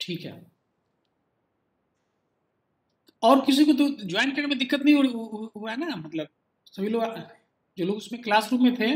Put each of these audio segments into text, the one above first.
ठीक है। और किसी को तो ज्वाइन करने में दिक्कत नहीं हुआ है ना, मतलब सभी लोग जो लोग उसमें क्लासरूम में थे।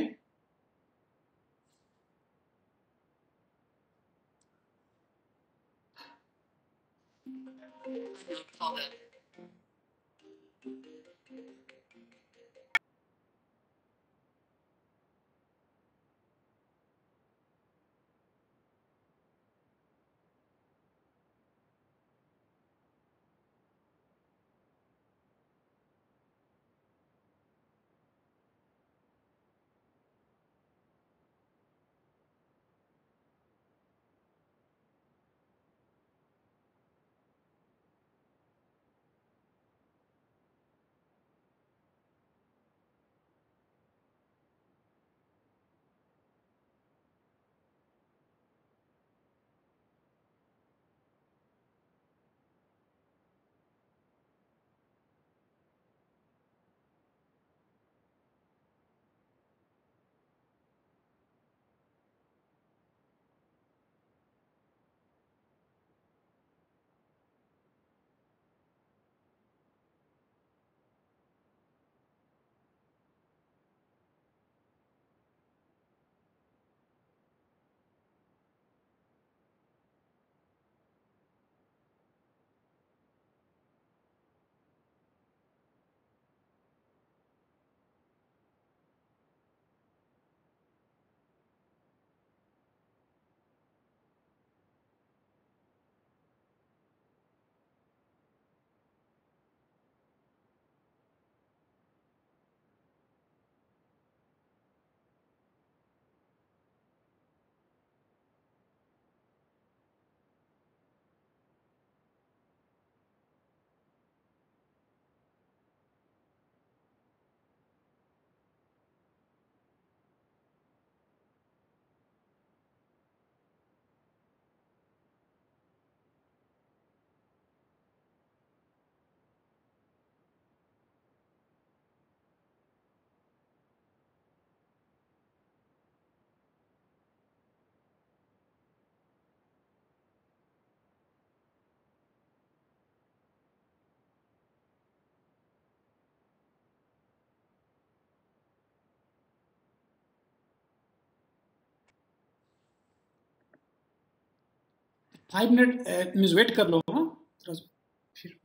फाइव मिनट मीन्स वेट कर लो, हाँ थोड़ा सा, फिर।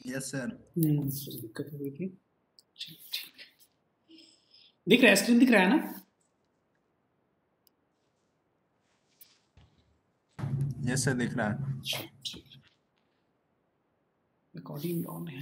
Yes sir. कुछ दिक्कत हो गई थी। चलिए ठीक है, दिख रहा है, स्क्रीन दिख रहा है ना? यस सर, दिख रहा है। ठीक है, रिकॉर्डिंग ऑन है।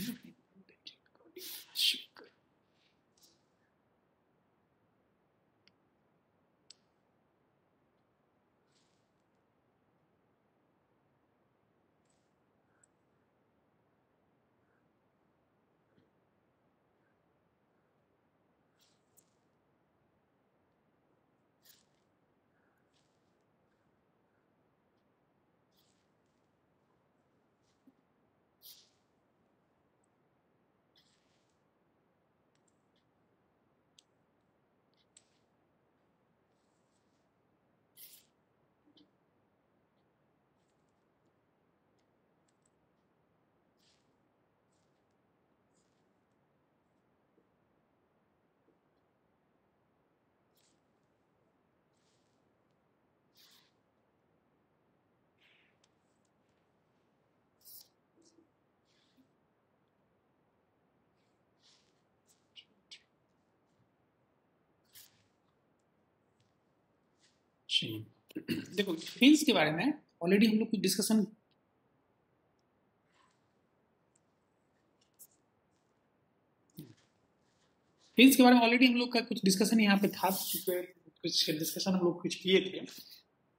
शुक्र। देखो फिन्स के बारे में ऑलरेडी हम लोग कुछ डिस्कशन, फिन्स के बारे में ऑलरेडी हम लोग का कुछ डिस्कशन यहाँ पे था, कुछ डिस्कशन हम लोग कुछ किए थे,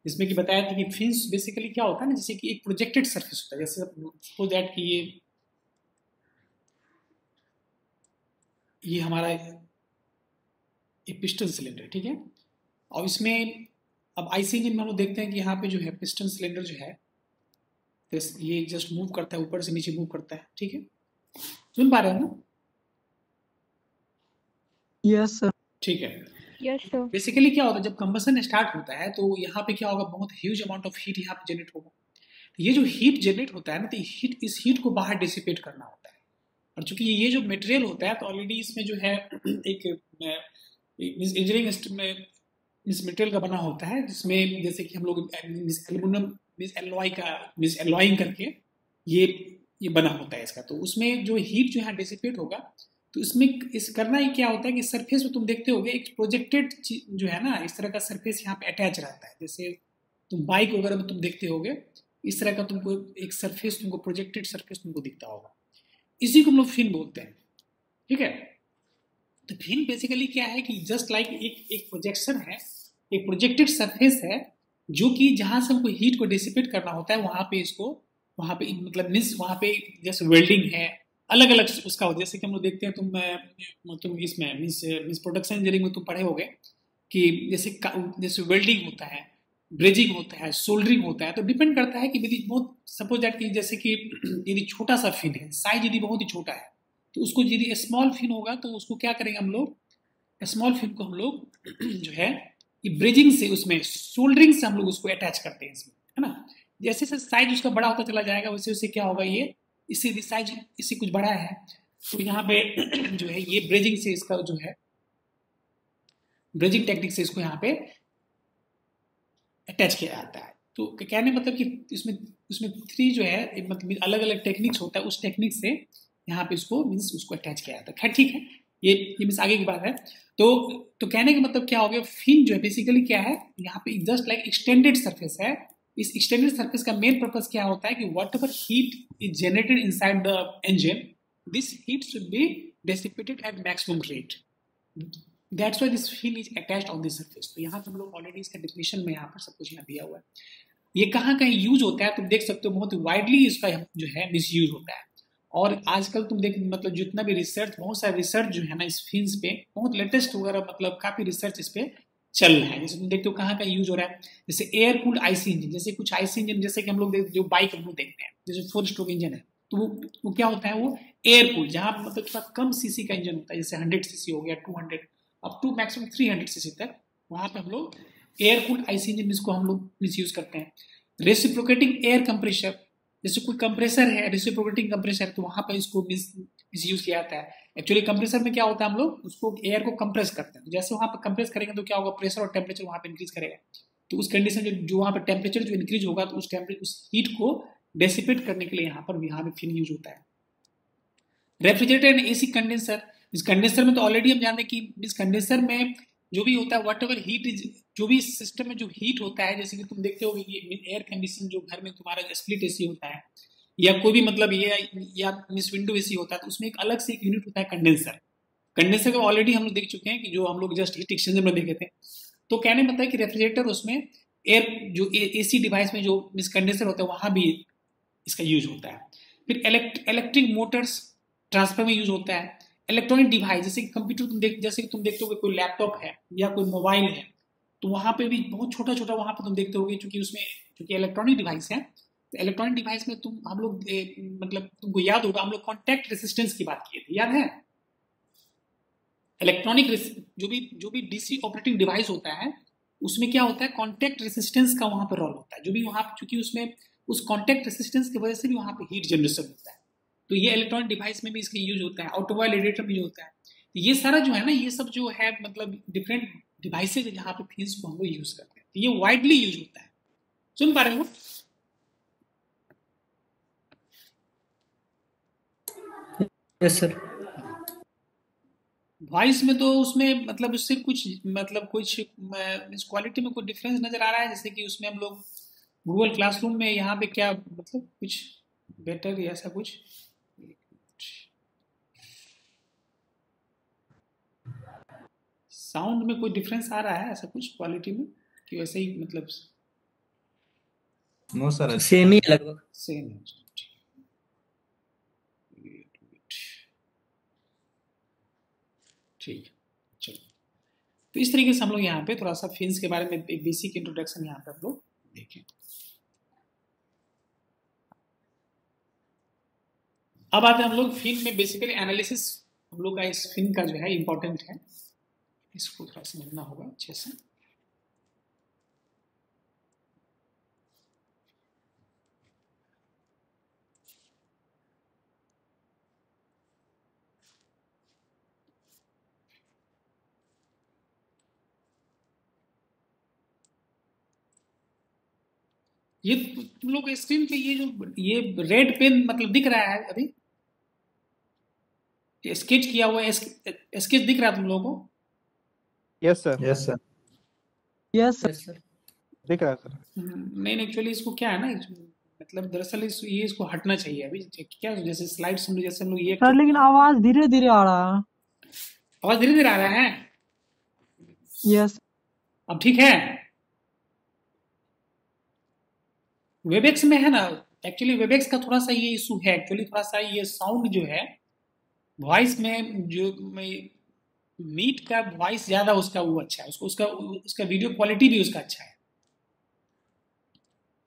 इसमें कि बताया था कि फिन्स बेसिकली क्या होता है ना, जैसे कि एक प्रोजेक्टेड सरफेस होता है, जैसे सपोज दैट कि ये हमारा ये पिस्टन सिलेंडर, ठीक है, और इसमें अब आईसी इंजन में हम लोग देखते हैं कि यहाँ पे जो है पिस्टन सिलेंडर जो है तो ये जस्ट मूव करता है, ऊपर से नीचे मूव करता है, ठीक है, सुन पा रहे हो ना? Yes sir. ठीक है, यस सर। बेसिकली क्या होता है जब कंबसन स्टार्ट होता है तो यहाँ पे क्या होगा, बहुत ह्यूज अमाउंट ऑफ हीट यहाँ पे जनरेट होगा। ये जो हीट जनरेट होता है ना, तो हीट, इस हीट को बाहर डिसिपेट करना होता है, और चूंकि ये जो मटेरियल होता है तो ऑलरेडी इसमें जो है एक इंजीनियरिंग में इस मटेरियल का बना होता है, जिसमें जैसे कि हम लोग एल्यूमिनियम एलॉय का एलॉइंग करके ये बना होता है इसका, तो उसमें जो हीट जो यहाँ डिसिपेट होगा, तो इसमें इस करना ही क्या होता है कि सरफेस में तुम देखते होगे एक प्रोजेक्टेड जो है ना, इस तरह का सरफेस यहाँ पे अटैच रहता है, जैसे तुम बाइक वगैरह में तुम देखते होगे इस तरह का तुमको एक सरफेस, तुमको प्रोजेक्टेड सरफेस तुमको दिखता होगा, इसी को हम लोग फिन बोलते हैं, ठीक है। तो फिन बेसिकली क्या है कि जस्ट लाइक एक प्रोजेक्शन है, एक प्रोजेक्टेड सरफेस है, जो कि जहां से हमको हीट को डिसिपेट करना होता है वहां पे इसको, वहां पे मतलब मीन्स वहां पे जैसे वेल्डिंग है, अलग अलग उसका होता है, जैसे कि हम लोग देखते हैं तुम इसमें मीन्स प्रोडक्शन इंजीनियरिंग में तुम पढ़े होगे कि जैसे वेल्डिंग होता है, ब्रेजिंग होता है, सोल्डरिंग होता है, तो डिपेंड करता है कि यदि बहुत सपोज दैट कि जैसे कि यदि छोटा सा फिन है, साइज यदि बहुत ही छोटा है, तो उसको यदि स्मॉल फिन होगा तो उसको क्या करेंगे हम लोग, स्मॉल फिन को हम लोग जो है ये ब्रेजिंग से, उसमें सोल्डरिंग से हम लोग उसको अटैच करते हैं इसमें, है ना। जैसे जैसे साइज उसका बड़ा होता चला जाएगा वैसे वैसे क्या होगा, ये इससे साइज इससे कुछ बड़ा है तो यहाँ पे जो है ये ब्रेजिंग से इसका जो है ब्रेजिंग टेक्निक से इसको यहाँ पे अटैच किया जाता है। तो कहने मतलब कि इसमें उसमें थ्री जो है मतलब अलग अलग टेक्निक्स होता है, उस टेक्निक से यहाँ पे इसको मीन्स उसको अटैच किया जाता है। खैर ठीक है, ये मीन्स आगे की बात है। तो कहने का मतलब क्या हो गया, फिन जो है बेसिकली क्या है, यहाँ पे जस्ट लाइक एक्सटेंडेड सरफेस है। इस एक्सटेंडेड सरफेस का मेन पर्पस क्या होता है कि whatever heat is generated inside the engine, this heat should be dissipated at maximum rate, that's why this fin is attached on this surface. तो यहाँ पे हम लोग ऑलरेडी इसका डेफिनेशन में यहाँ पर सब कुछ यहाँ दिया हुआ है। ये कहाँ कहीं यूज होता है तुम देख सकते हो, बहुत वाइडली इसका जो है मिस यूज होता है। और आजकल तुम देख मतलब जितना भी रिसर्च, बहुत सारा रिसर्च जो है ना इस फिन्स पे, बहुत लेटेस्ट वगैरह मतलब काफी रिसर्च इस पे चल रहा है। जैसे तुम देखते हो कहाँ का यूज हो रहा है, जैसे एयर कूल्ड आईसी इंजन, जैसे कुछ आईसी इंजन जैसे कि हम लोग जो बाइक हम लोग देखते हैं, जैसे 4 स्ट्रोक इंजन है, तो वो क्या होता है, वो एयर कूल्ड, जहाँ मतलब थोड़ा कम सीसी का इंजन होता है, जैसे 100 सीसी हो गया, 200 अप टू मैक्सिमम 300 सीसी तक, वहां पे हम लोग एयर कूल्ड आईसी इंजन इसको हम लोग मिस यूज करते हैं। रेसिप्रोकेटिंग एयर कंप्रेसर, जैसे कोई कंप्रेसर है रेसिप्रोकेटिंग कंप्रेसर, तो वहां पर इसको मिस यूज किया जाता है। एक्चुअली कंप्रेसर में क्या होता है, हम लोग उसको एयर को कंप्रेस करते हैं, तो जैसे वहां पर कंप्रेस करेंगे तो क्या होगा, प्रेशर और टेम्परेचर वहां पर इंक्रीज करेगा, तो उस कंडीशन जो वहां पर टेम्परेचर जो इंक्रीज होगा तो उस हीट को डेसिपेट करने के लिए यहाँ पे फिन यूज होता है। रेफ्रिजरेटर एंड एसी कंडेंसर, इस कंडेंसर में तो ऑलरेडी हम जानते हैं कि इस कंडेंसर में जो भी होता है वट एवर हीट इज, जो भी सिस्टम में जो हीट होता है, जैसे कि तुम देखते होगे कि एयर कंडीशन जो घर में तुम्हारा स्प्लिट एसी होता है या कोई भी मतलब ये या मिस विंडो एसी होता है, तो उसमें एक अलग से एक यूनिट होता है कंडेंसर। कंडेंसर को ऑलरेडी हम लोग देख चुके हैं कि जो हम लोग जस्ट हीट एक्सचेंजर में देखे थे। तो कहने में बताया कि रेफ्रिजरेटर उसमें एयर जो एसी डिवाइस में जो मिस कंडेंसर होता है वहां भी इसका यूज होता है। फिर इलेक्ट्रिक मोटर्स ट्रांसफर में यूज होता है। इलेक्ट्रॉनिक डिवाइस जैसे कि कंप्यूटर जैसे कि तुम देखते हो कोई लैपटॉप है या कोई मोबाइल है, तो वहां पे भी बहुत छोटा छोटा वहां पे तुम देखते होगे, क्योंकि उसमें क्योंकि इलेक्ट्रॉनिक डिवाइस है, तो इलेक्ट्रॉनिक डिवाइस में तुम हम लोग मतलब तुमको याद होगा हम लोग कॉन्टैक्ट रेसिस्टेंस की बात किए थे, याद है? इलेक्ट्रॉनिक जो भी डीसी ऑपरेटिंग डिवाइस होता है उसमें क्या होता है, कॉन्टैक्ट रेसिस्टेंस का वहां पर रोल होता है, जो भी वहां पर, चूंकि उसमें उस कॉन्टैक्ट रेसिस्टेंस की वजह से भी वहां पे हीट जनरेशन होता है। तो ये इलेक्ट्रॉनिक डिवाइस में भी इसका यूज होता है, ऑटोमोबाइल रेडिएटर में यूज होता है। तो ये सारा जो है ना, ये सब जो है मतलब डिफरेंट डिवाइसेज है जहाँ पे फिन्स को हम लोग यूज करते हैं, तो ये वाइडली यूज होता है। सुन पा रहे हो? Yes sir. वॉइस में तो उसमें मतलब उससे कुछ मतलब कुछ इस क्वालिटी में कोई डिफरेंस नजर आ रहा है, जैसे कि उसमें हम लोग गूगल क्लासरूम में यहाँ पे क्या मतलब कुछ बेटर या ऐसा कुछ, साउंड में कोई डिफरेंस आ रहा है ऐसा कुछ क्वालिटी में कि वैसे ही मतलब नो सर, सेम ही है लगभग। सेम है? ठीक है, चलो। तो इस तरीके से हम लोग यहाँ पे थोड़ा सा फिन्स के बारे में एक बेसिक इंट्रोडक्शन यहाँ पे हम लोग देखें। अब आते हैं हम लोग फिन में बेसिकली एनालिसिस हम लोग का इस फिन का जो है इंपॉर्टेंट है, इसको थोड़ा समझना होगा अच्छे से। ये तुम लोग स्क्रीन पे ये जो ये रेड पेन मतलब दिख रहा है अभी, स्केच किया हुआ है, स्केच दिख रहा है तुम लोगों को? Yes sir. Yes sir. Yes sir. दिख रहा है सर। नहीं एक्चुअली इसको क्या है ना, मतलब दरअसल ये इसको हटना चाहिए अभी, क्या जैसे स्लाइड हम लोग जैसे हम लोग ये सर लेकिन आवाज धीरे धीरे आ रहा है। आवाज धीरे धीरे आ रहा है? यस। अब ठीक है? वेबएक्स में है ना, एक्चुअली वेबएक्स का थोड़ा सा ये इशू है, एक्चुअली थोड़ा सा ये साउंड जो है वॉइस में जो मीट का वॉइस ज्यादा उसका वो अच्छा है, उसको उसका उसका वीडियो क्वालिटी भी उसका अच्छा है।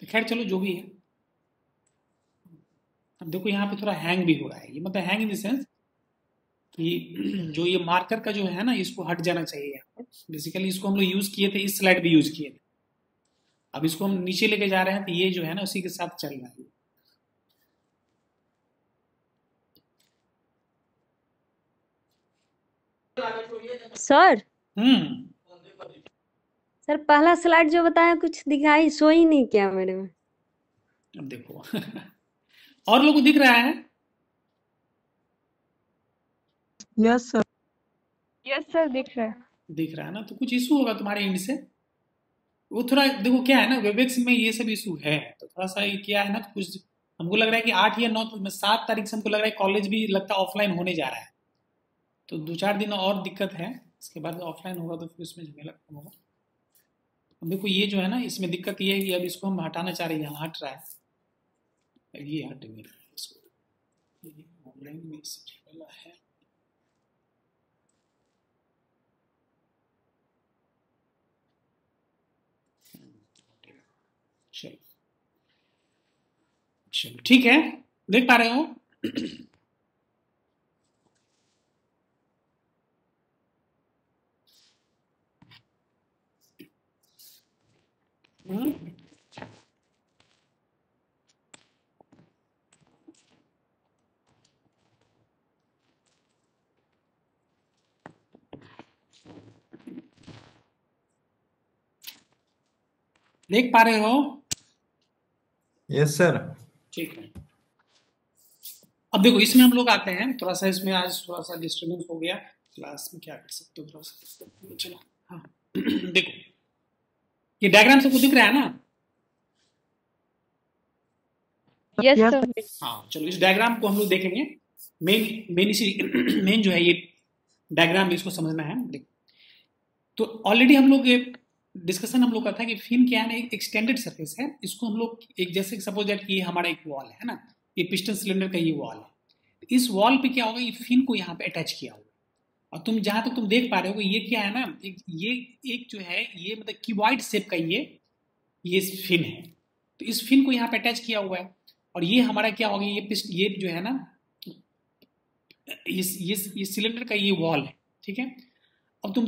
तो खैर चलो जो भी है। अब देखो यहाँ पे थोड़ा हैंग भी हो रहा है, ये मतलब हैंग इन द सेंस कि जो ये मार्कर का जो है ना इसको हट जाना चाहिए यहाँ पर। बेसिकली इसको हम लोग यूज किए थे, इस स्लाइड भी यूज किए थे, अब इसको हम नीचे लेके जा रहे हैं तो ये जो है ना उसी के साथ चल रहा है। सर हम्म सर पहला स्लाइड जो बताया कुछ दिखाई शो ही नहीं किया मेरे में। अब देखो और लोगों को दिख रहा है? Yes sir. यस सर दिख रहा है। दिख रहा है ना, तो कुछ इशू होगा तुम्हारे एंड से। वो थोड़ा देखो क्या है ना, वेबएक्स में ये सब इशू है, तो थोड़ा सा ये क्या है ना, तो कुछ हमको लग रहा है कि 8 या 9 में 7 तारीख से हमको लग रहा है कॉलेज भी लगता है ऑफलाइन होने जा रहा है, तो 2-4 दिन और दिक्कत है, इसके बाद ऑफलाइन होगा तो फिर उसमें झमेला कम होगा। अब देखो ये जो है ना इसमें दिक्कत ये है कि अब इसको हम हटाना चाह रहे हैं, यहाँ हट रहा है, ये हटेंगे इसको, ये ऑनलाइन में झमेला है। चलो चलो ठीक है, देख पा रहे हो? देख पा रहे हो? Yes sir. ठीक है। अब देखो इसमें हम लोग आते हैं थोड़ा सा, इसमें आज थोड़ा सा डिस्टर्बेंस हो गया क्लास में, क्या कर सकते हो थोड़ा सा, चलो हाँ देखो ये डायग्राम सबको दिख रहा है ना? Yes Yes, sir. हाँ चलो इस डायग्राम को हम लोग देखेंगे। मेन जो है ये डायग्राम, इसको समझना है। देखो तो ऑलरेडी हम लोग डिस्कशन हम लोग का था कि फिन क्या है ना, एक एक्सटेंडेड सरफेस है। इसको हम लोग एक जैसे सपोज दैट कि ये हमारा एक वॉल है ना, ये पिस्टन सिलेंडर का ये वॉल है। इस वॉल पे क्या होगा, ये फिन को यहाँ पे अटैच किया होगा, और तुम जहां तक तुम देख पा रहे हो ये क्या है ना, ये एक जो है ये मतलब क्यूबॉइड शेप का ये फिन है। तो इस फिन को यहाँ पे अटैच किया हुआ है, और ये हमारा क्या होगा, ये जो है ना ये सिलेंडर का ये वॉल है, ठीक है। अब तुम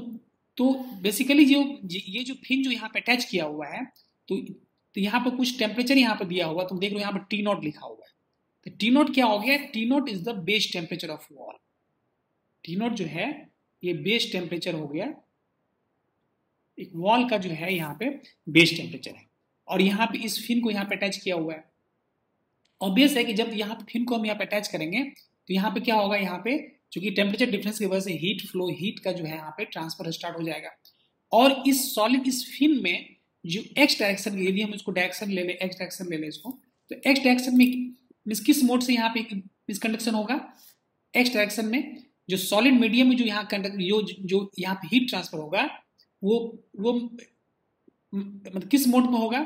तो बेसिकली ये जो फिन जो यहाँ पे अटैच किया हुआ है, तो यहाँ पे कुछ टेम्परेचर यहाँ पे दिया हुआ, तुम देख रहे हो यहाँ पे T0 लिखा हुआ है। तो T0 क्या हो गया, T0 is the base temperature of wall. T0 जो है ये बेस टेम्परेचर हो गया, एक वॉल का जो है यहाँ पे बेस टेम्परेचर है, और यहाँ पे इस फिन को यहाँ पे अटैच किया हुआ है। ऑब्वियस है कि जब यहाँ पे फिन को हम यहाँ पे अटैच करेंगे तो यहाँ पे क्या होगा, यहाँ पे चूंकि टेम्परेचर डिफरेंस की वजह से हीट का जो है यहाँ पे ट्रांसफर स्टार्ट हो जाएगा। और इस फिन में जो एक्स डायरेक्शन, यदि हम इसको डायरेक्शन ले लें, एक्स डायरेक्शन ले लें इसको, तो एक्स डायरेक्शन में किस मोड से यहाँ पे इस कंडक्शन होगा, एक्स डायरेक्शन में जो सॉलिड मीडियम में जो यहाँ जो यहाँ पे हीट ट्रांसफर होगा वो मतलब किस मोड में होगा,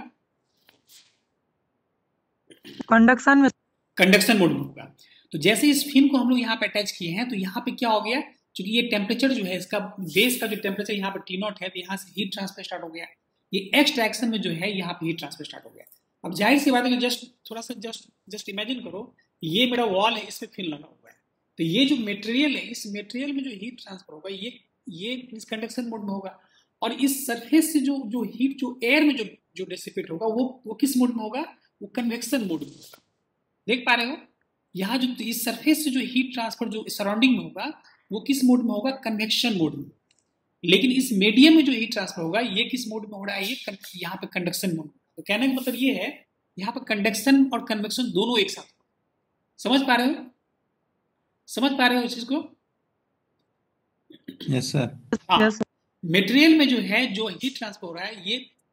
कंडक्शन में। कंडक्शन मोड में होगा। तो जैसे इस फिन को हम लोग यहाँ पे अटैच किए हैं, तो यहाँ पे क्या हो गया, क्योंकि ये टेम्परेचर जो है इसका बेस का जो टेम्परेचर यहाँ पे T0 है, तो यहाँ से हीट ट्रांसफर स्टार्ट हो गया। ये एक्स डायरेक्शन में जो है यहाँ पे हीट ट्रांसफर स्टार्ट हो गया। अब जाहिर सी बात है कि थोड़ा सा इमेजिन करो, ये मेरा वॉल है, इस पे फिन लगा हुआ है, तो ये जो मेटेरियल है, इस मेटेरियल में जो हीट ट्रांसफर होगा ये इस कंडक्शन मोड में होगा, और इस सरफेस से जो हीट जो एयर में जो डिसिपेट होगा वो किस मोड में होगा, वो कन्वेक्शन मोड में होगा। देख पा रहे हो, यहाँ जो इस सरफेस से जो हीट ट्रांसफर जो सराउंडिंग में होगा वो किस मोड में होगा, कन्वेक्शन मोड में। लेकिन इस मीडियम में जो हीट ट्रांसफर होगा ये किस मोड में हो रहा है, ये यहाँ पे कंडक्शन मोड में। तो कहने का मतलब ये है, यहाँ पे कंडक्शन और कन्वेक्शन दोनों एक साथ। समझ पा रहे हो इस चीज को? Yes sir. हाँ, मेटेरियल में जो है जो हीट ट्रांसफर हो रहा है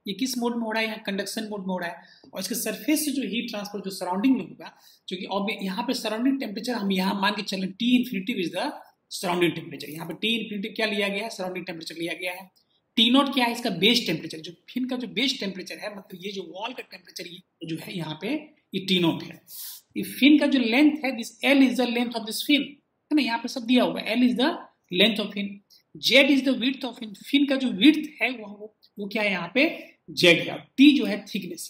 ये किस मोड में हो रहा है, यहाँ कंडक्शन मोड में हो रहा है। और इसके सरफेस से जो हीट ट्रांसफर जो सराउंडिंग में होगा, क्योंकि अब यहाँ पे सराउंडिंग टेम्परेचर हम यहाँ मान के चलें T∞ is the surrounding temperature. यहाँ पे T∞ क्या लिया गया है, सराउंडिंग टेम्परेचर लिया गया है। T0 क्या है, इसका बेस टेम्परेचर, जो फिन का जो बेस टेम्परेचर है, मतलब ये जो वॉल का टेम्परेचर जो है यहाँ पे ये T0 है। ये फिन का जो लेंथ है, दिस L is the length of this fin, है ना, यहाँ पे सब दिया हुआ है, L is the length of fin, Z is the width of fin. Fin का जो विड्थ है वो क्या है, यहाँ पे Z है। T जो है थिकनेस,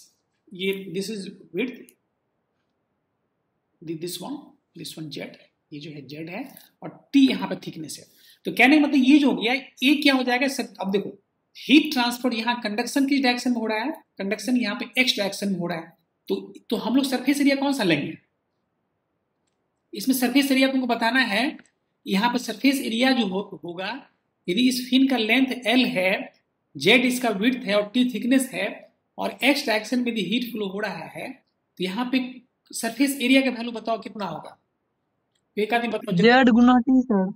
ये this is width, this one Z है, ये जो है Z है, और T यहाँ पे थिकनेस है। तो कहने का मतलब ये जो हो गया, ये क्या हो जाएगा सर, अब देखो हीट ट्रांसफर यहाँ कंडक्शन किस डायरेक्शन में हो रहा है, कंडक्शन यहाँ पे एक्स डायरेक्शन में हो रहा है। तो हम लोग सरफेस एरिया कौन सा लेंगे, इसमें सरफेस एरिया तुमको बताना है। यहाँ पे सरफेस एरिया जो होगा, यदि इस फिन का लेंथ L है, Z इसका विड्थ है और T थिकनेस है, और एक्स डायरेक्शन में यदि हीट फ्लो हो रहा है, तो यहाँ पे सरफेस एरिया का वैल्यू बताओ कितना होगा, एक आदमी बताओ। Z गुना T sir.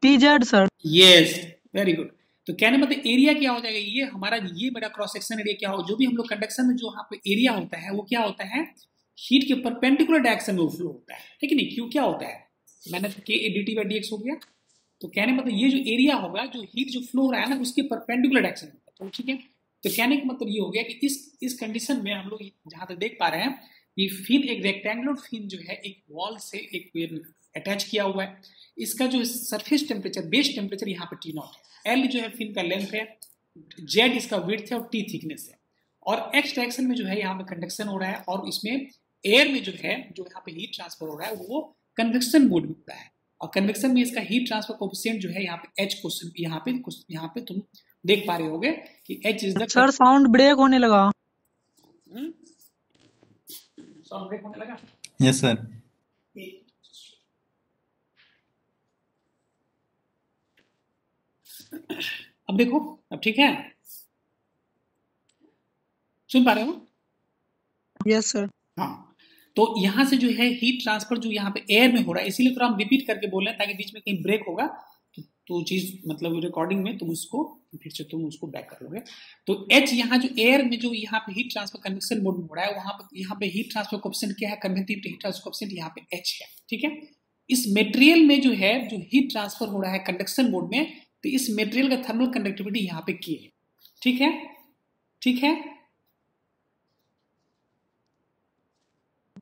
TZ sir. Yes, very good. तो कहने मतलब एरिया क्या हो जाएगा, ये हमारा ये मेरा क्रॉस सेक्शन एरिया क्या हो, जो भी हम लोग कंडक्शन में जो यहाँ पे एरिया होता है वो क्या होता है, हीट के परपेंडिकुलर डायरेक्शन में फ्लो होता है, ठीक है नहीं, क्यों क्या होता है, मैंने KA/DT/dx हो गया। तो कहने मतलब ये जो एरिया होगा, जो हीट जो फ्लो हो रहा है ना, उसके परपेंडिकुलर डायरेक्शन में, तो ठीक है। तो कहने का मतलब ये हो गया कि इस कंडीशन में हम लोग जहां तक देख पा रहे हैं, ये फिन एक रेक्टेंगुलर फिन जो है एक वॉल से एक अटैच किया हुआ है। इसका जो सरफेस टेम्परेचर, बेस टेम्परेचर यहाँ पे T0 है, L जो है फिन का लेंथ है, Z इसका विड्थ है और T थिकनेस है, और एक्स डायरेक्शन में जो है यहाँ पे कंडक्शन हो रहा है, और इसमें एयर में जो है जो यहाँ पे हीट ट्रांसफर हो रहा है वो कन्वेक्शन मोड में होता है। और कन्वेक्शन में इसका हीट ट्रांसफर कोएफिशिएंट जो है यहाँ पे H क्वेश्चन यहाँ पे तुम देख पा रहे होगे कि H is the. Sir sound break होने लगा। साउंड ब्रेक होने लगा? Yes sir. अब देखो, अब ठीक है, सुन पा रहे हो? Yes sir. हाँ, तो यहाँ से जो है हीट ट्रांसफर जो यहाँ पे एयर में हो रहा है, इसीलिए थोड़ा हम रिपीट करके बोल रहे हैं ताकि बीच में कहीं ब्रेक होगा तो चीज मतलब रिकॉर्डिंग में तुम उसको फिर से तुम उसको बैक कर लोगे। तो H यहाँ जो एयर में जो यहाँ पे हीट ट्रांसफर कन्वेक्शन मोड में हो रहा है, यहाँ पे हीट ट्रांसफर कोएफिशिएंट क्या है, कन्वेक्टिव हीट ट्रांसफर कोएफिशिएंट यहाँ पे H है। ठीक है, इस मेटेरियल में जो है जो हीट ट्रांसफर हो रहा है कंडक्शन मोड में, तो इस मेटेरियल का थर्मल कंडक्टिविटी यहाँ पे K है। ठीक है, ठीक है,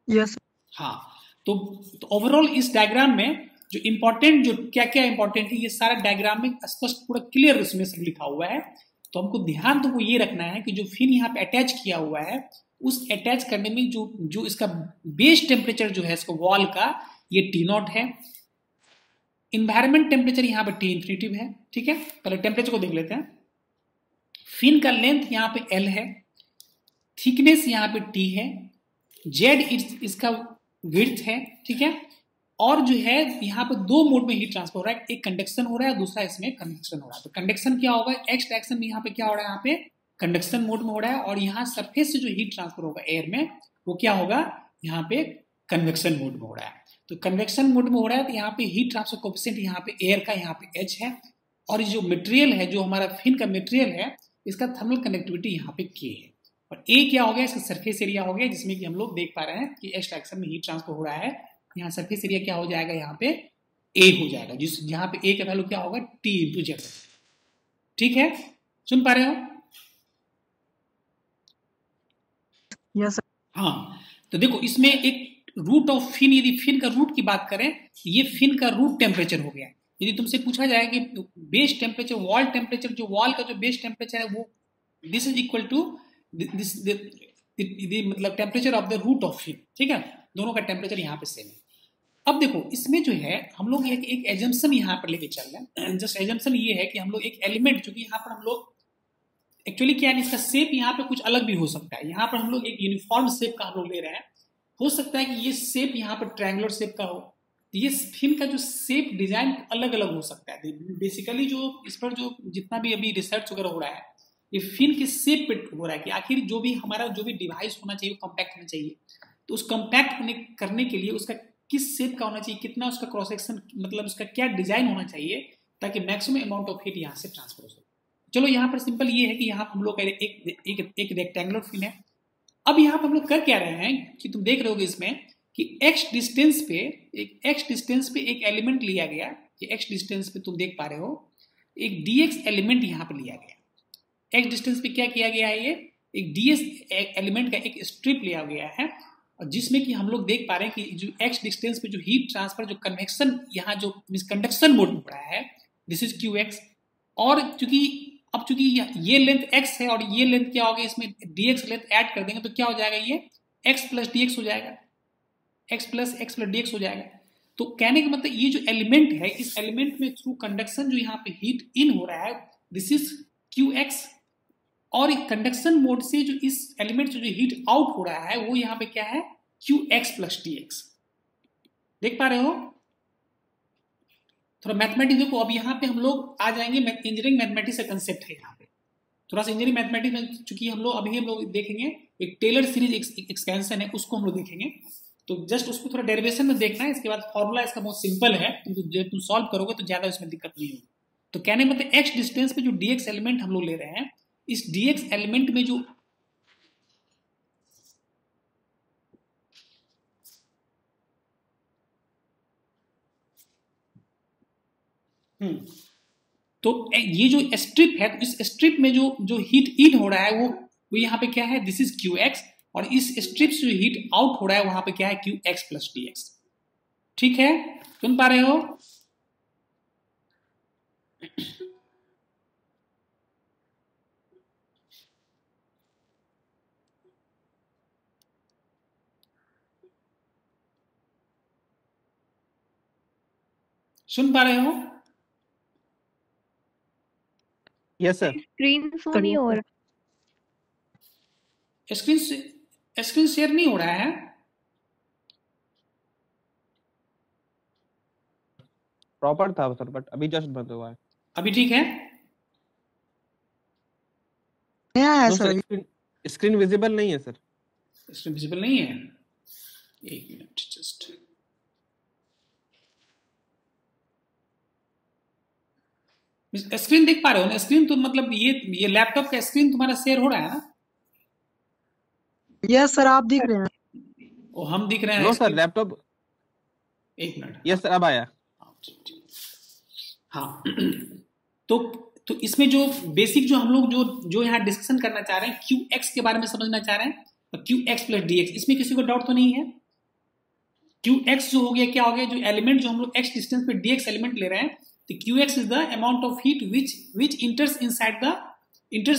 यस हाँ। तो ओवरऑल इस डायग्राम में जो इंपॉर्टेंट जो क्या क्या इंपॉर्टेंट है ये सारा डायग्राम में स्पष्ट पूरा क्लियर इसमें सब लिखा हुआ है। तो हमको ध्यान तो ये रखना है कि जो फिन यहाँ पे अटैच किया हुआ है, उस अटैच करने में जो इसका बेस टेम्परेचर जो है इसका वॉल का, ये T0 है। इन्वायरमेंट टेम्परेचर यहाँ पे T इन्फिनिटिव है। ठीक है, पहले टेम्परेचर को देख लेते हैं। फिन का लेंथ यहाँ पे L है, थिकनेस यहाँ पे T है, Z इसका विड्थ है। ठीक है, और जो है यहाँ पे दो मोड में हीट ट्रांसफर हो रहा है, एक कंडक्शन हो रहा है, दूसरा इसमें कन्वेक्शन हो रहा है। तो कंडक्शन क्या होगा, एक्स डायरेक्शन में यहाँ पे क्या हो रहा है, यहाँ पे कंडक्शन मोड में हो रहा है, और यहाँ सरफेस से जो हीट ट्रांसफर होगा एयर में वो क्या होगा, यहाँ पे कन्वेक्शन मोड में हो रहा है। तो कन्वेक्शन मोड में हो रहा है तो यहाँ पे हीट ट्रांसफर कोएफिशिएंट यहाँ पे एयर का यहाँ पे H है, और जो मटेरियल है जो हमारा फिन का मटेरियल है इसका थर्मल कंडक्टिविटी यहाँ पे K है, और A क्या हो गया, इसका सरफेस एरिया हो गया, जिसमें कि हम लोग देख पा रहे हैं कि एक्स डायरेक्शन में हीट ट्रांसफर हो रहा है। यहाँ सरफेस एरिया क्या हो जाएगा, यहाँ पे A हो जाएगा, जिस यहाँ पे A का वैल्यू क्या होगा, T इंटू Z। ठीक है, सुन पा रहे हो? यस हाँ, तो देखो इसमें एक रूट ऑफ फिन, यदि फिन का रूट की बात करें, ये फिन का रूट टेम्परेचर हो गया। यदि तुमसे पूछा जाए कि बेस टेम्परेचर, वॉल टेम्परेचर, जो वॉल का जो बेस टेम्परेचर है वो this is equal to this मतलब temperature of the root of fin. ठीक है, दोनों का टेम्परेचर यहाँ पे सेम है। अब देखो इसमें जो है हम लोग एक एजम्पशन यहाँ पर लेके चल रहे हैं। जस्ट एजम्पशन ये है कि हम लोग एक एलिमेंट, चूंकि यहाँ पर हम लोग एक्चुअली क्या है, इसका शेप यहाँ पे कुछ अलग भी हो सकता है। यहाँ पर हम लोग एक यूनिफॉर्म शेप का हम लोग ले रहे हैं, हो सकता है कि ये शेप यहाँ पर ट्रायंगुलर शेप का हो, तो ये फिन का जो शेप डिजाइन अलग अलग हो सकता है। बेसिकली जो इस पर जो जितना भी अभी रिसर्च वगैरह हो रहा है, ये फिन के शेप पे हो रहा है कि आखिर जो भी हमारा जो भी डिवाइस होना चाहिए वो कम्पैक्ट होना चाहिए। तो उस कम्पैक्ट करने के लिए उसका किस शेप का होना चाहिए, कितना उसका क्रॉस सेक्शन, मतलब उसका क्या डिजाइन होना चाहिए ताकि मैक्सिमम अमाउंट ऑफ हीट यहाँ से ट्रांसफर हो सके। चलो यहाँ पर सिंपल ये है कि यहाँ पर हम लोग एक रेक्टेंगुलर फिन है। अब यहाँ पर हम लोग कर क्या रहे हैं कि तुम देख रहे होगे इसमें कि x डिस्टेंस पे एक एलिमेंट लिया गया, कि x डिस्टेंस पे तुम देख पा रहे हो एक dx एलिमेंट यहाँ पे लिया गया। x डिस्टेंस पे क्या किया गया है, ये एक dx एलिमेंट का एक स्ट्रिप लिया गया है, और जिसमें कि हम लोग देख पा रहे हैं कि जो x डिस्टेंस पे जो हीट ट्रांसफर, जो कन्वेक्शन यहाँ जो कंडक्शन मोड में हो रहा है, दिस इज qx। और चूंकि ये लेंथ x है और ये लेंथ क्या होगा, इसमें dx लेंथ ऐड कर देंगे तो क्या हो जाएगा, ये x प्लस dx हो जाएगा, x प्लस dx हो जाएगा। तो कहने का मतलब ये जो एलिमेंट है, इस एलिमेंट में थ्रू कंडक्शन जो यहाँ पे हीट इन हो रहा है, दिस इज qx, और कंडक्शन मोड से जो इस एलिमेंट से जो हीट आउट हो रहा है वो यहाँ पे क्या है, qx प्लस dx। देख पा रहे हो? थोड़ा मैथमेटिक्स देखो। अब यहाँ पे हम लोग आ जाएंगे, इंजीनियरिंग मैथमेटिक्स का कंसेप्ट है यहाँ पे। थोड़ा सा इंजीनियरिंग मैथमेटिक्स में चूंकि हम लोग देखेंगे एक टेलर सीरीज एक्सपेंशन है, उसको हम लोग देखेंगे। तो जस्ट उसको थोड़ा डेरिवेशन में देखना है, इसके बाद फॉर्मूला इसका बहुत सिंपल है, जब तुम सॉल्व करोगे तो ज्यादा इसमें दिक्कत नहीं होगी। तो कहने मतलब x डिस्टेंस पे जो dx एलिमेंट हम लोग ले रहे हैं, इस dx एलिमेंट में जो तो ये जो स्ट्रिप है, तो इस स्ट्रिप में जो हीट इन हो रहा है वो यहाँ पे क्या है, दिस इज qx, और इस स्ट्रिप से जो हीट आउट हो रहा है वहां पे क्या है, qx प्लस dx। ठीक है, सुन पा रहे हो? सुन पा रहे हो? Yes sir. स्क्रीन शो नहीं हो रहा। स्क्रीन शेयर नहीं हो रहा है? प्रॉपर था सर, बट अभी जस्ट बंद हुआ है। अभी ठीक है? नया है no sir. Sir, screen visible नहीं है सर। स्क्रीन विजिबल नहीं है? एक मिनट जस्ट, स्क्रीन देख पा रहे हो ना? स्क्रीन तो मतलब ये लैपटॉप का स्क्रीन तुम्हारा शेयर हो रहा है ना? यस सर, आप दिख रहे हैं। वो हम दिख रहे हैं नो सर, लैपटॉप। एक मिनट। यस सर, अब आया। हाँ तो इसमें जो बेसिक जो हम लोग जो यहाँ डिस्कशन करना चाह रहे हैं, क्यू एक्स के बारे में समझना चाह रहे हैं, और Q X plus D x, इसमें किसी को डाउट तो नहीं है? क्यू एक्स जो हो गया, क्या हो गया, जो एलिमेंट जो हम लोग एक्स डिस्टेंस पे डी एक्स एलिमेंट ले रहे हैं, तो Q x is the amount of heat which इंटर्स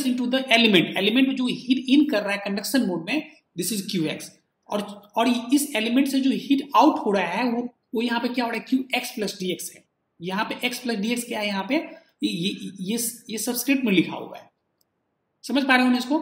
into the element में जो हीट इन कर रहा है कंडक्शन मोड में, दिस इज क्यू एक्स। और इस एलिमेंट से जो हीट आउट हो रहा है वो यहाँ पे क्या हो रहा है, Q X plus D X है। यहाँ पे एक्स प्लस डी एक्स क्या है, यहाँ पे ये सबस्क्रिप्ट में लिखा हुआ है। समझ पा रहे हो ना इसको?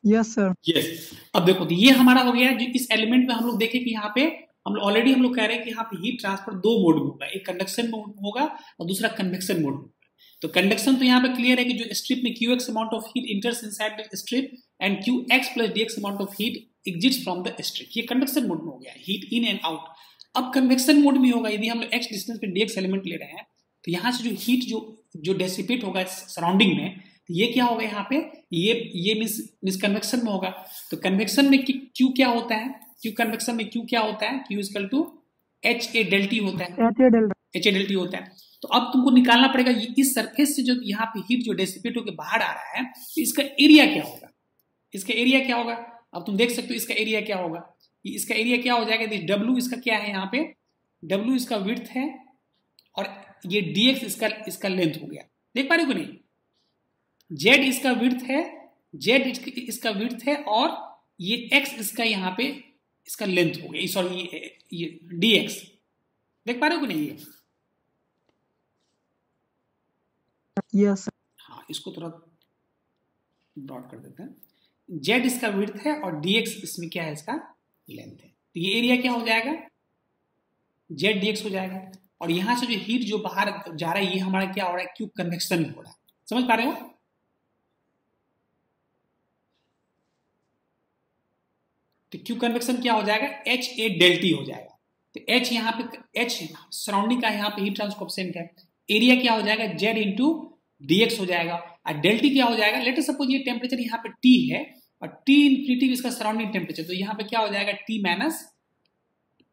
Yes sir. यस। अब देखो, तो ये हमारा हो गया। जो इस एलिमेंट में हम लोग देखें कि यहाँ पे हम लोग ऑलरेडी कह रहे हैं कि यहाँ पे हीट ट्रांसफर दो मोड में होगा, एक कंडक्शन मोड में होगा और दूसरा कन्वेक्शन मोड में होगा। तो कंडक्शन तो यहाँ पे क्लियर है कि जो स्ट्रिप में Q x amount of heat इंटर्स inside the strip and Q X plus D x amount of heat exits from the strip. ये कंडक्शन मोड में हो गया, हीट इन एंड आउट। अब कन्वेक्शन मोड में होगा, यदि हम लोग एक्स डिस्टेंस पे डी एक्स एलिमेंट ले रहे हैं, तो यहाँ से जो हीट जो डेसिपेट होगा सराउंडिंग में, तो ये क्या होगा यहाँ पे, ये मींस कन्वेक्शन में होगा। तो कन्वेक्शन में क्यू क्या होता है, क्यू कन्वेक्शन में क्यू क्या होता है, Q equal to H A del T होता है, एच ए डेल टी होता है। तो अब तुमको निकालना पड़ेगा इस सरफेस से जो यहाँ पे हीट जो डेसिपेट होकर बाहर आ रहा है, तो इसका एरिया क्या होगा, इसका एरिया क्या होगा। अब तुम देख सकते हो इसका एरिया क्या होगा, इसका एरिया क्या हो जाएगा, डब्ल्यू इसका क्या है, यहाँ पे डब्ल्यू इसका विड्थ है और ये dx इसका लेंथ हो गया। देख पा रहे हो कि नहीं? z इसका विड्थ है, z इसका विड्थ है और ये x इसका यहाँ पे इसका लेंथ हो गया, सॉरी ये dx। देख पा रहे हो कि नहीं? यस। हाँ, इसको थोड़ा डॉट कर देते हैं। z इसका विड्थ है और dx इसमें क्या है, इसका लेंथ है। तो ये एरिया क्या हो जाएगा, z dx हो जाएगा। और यहां से जो हीट जो बाहर जा रहा है, ये हमारा क्या हो रहा है, क्यू कन्वेक्शन हो रहा है। समझ पा रहे हो? तो क्यू कन्वेक्शन क्या हो जाएगा, एच ए डेल टी हो जाएगा। तो एच यहाँ पे, एच सराउंडिंग का यहाँ पे हीट ट्रांसफर कोएफिशिएंट है, एरिया क्या हो जाएगा, जेड इंटू डीएक्स हो जाएगा। और डेल टी क्या हो जाएगा, लेट अस सपोज ये टेम्परेचर यहाँ पे टी है और टी इन्फिनिटी इसका सराउंडिंग टेम्परेचर, तो यहाँ पे क्या हो जाएगा, टी माइनस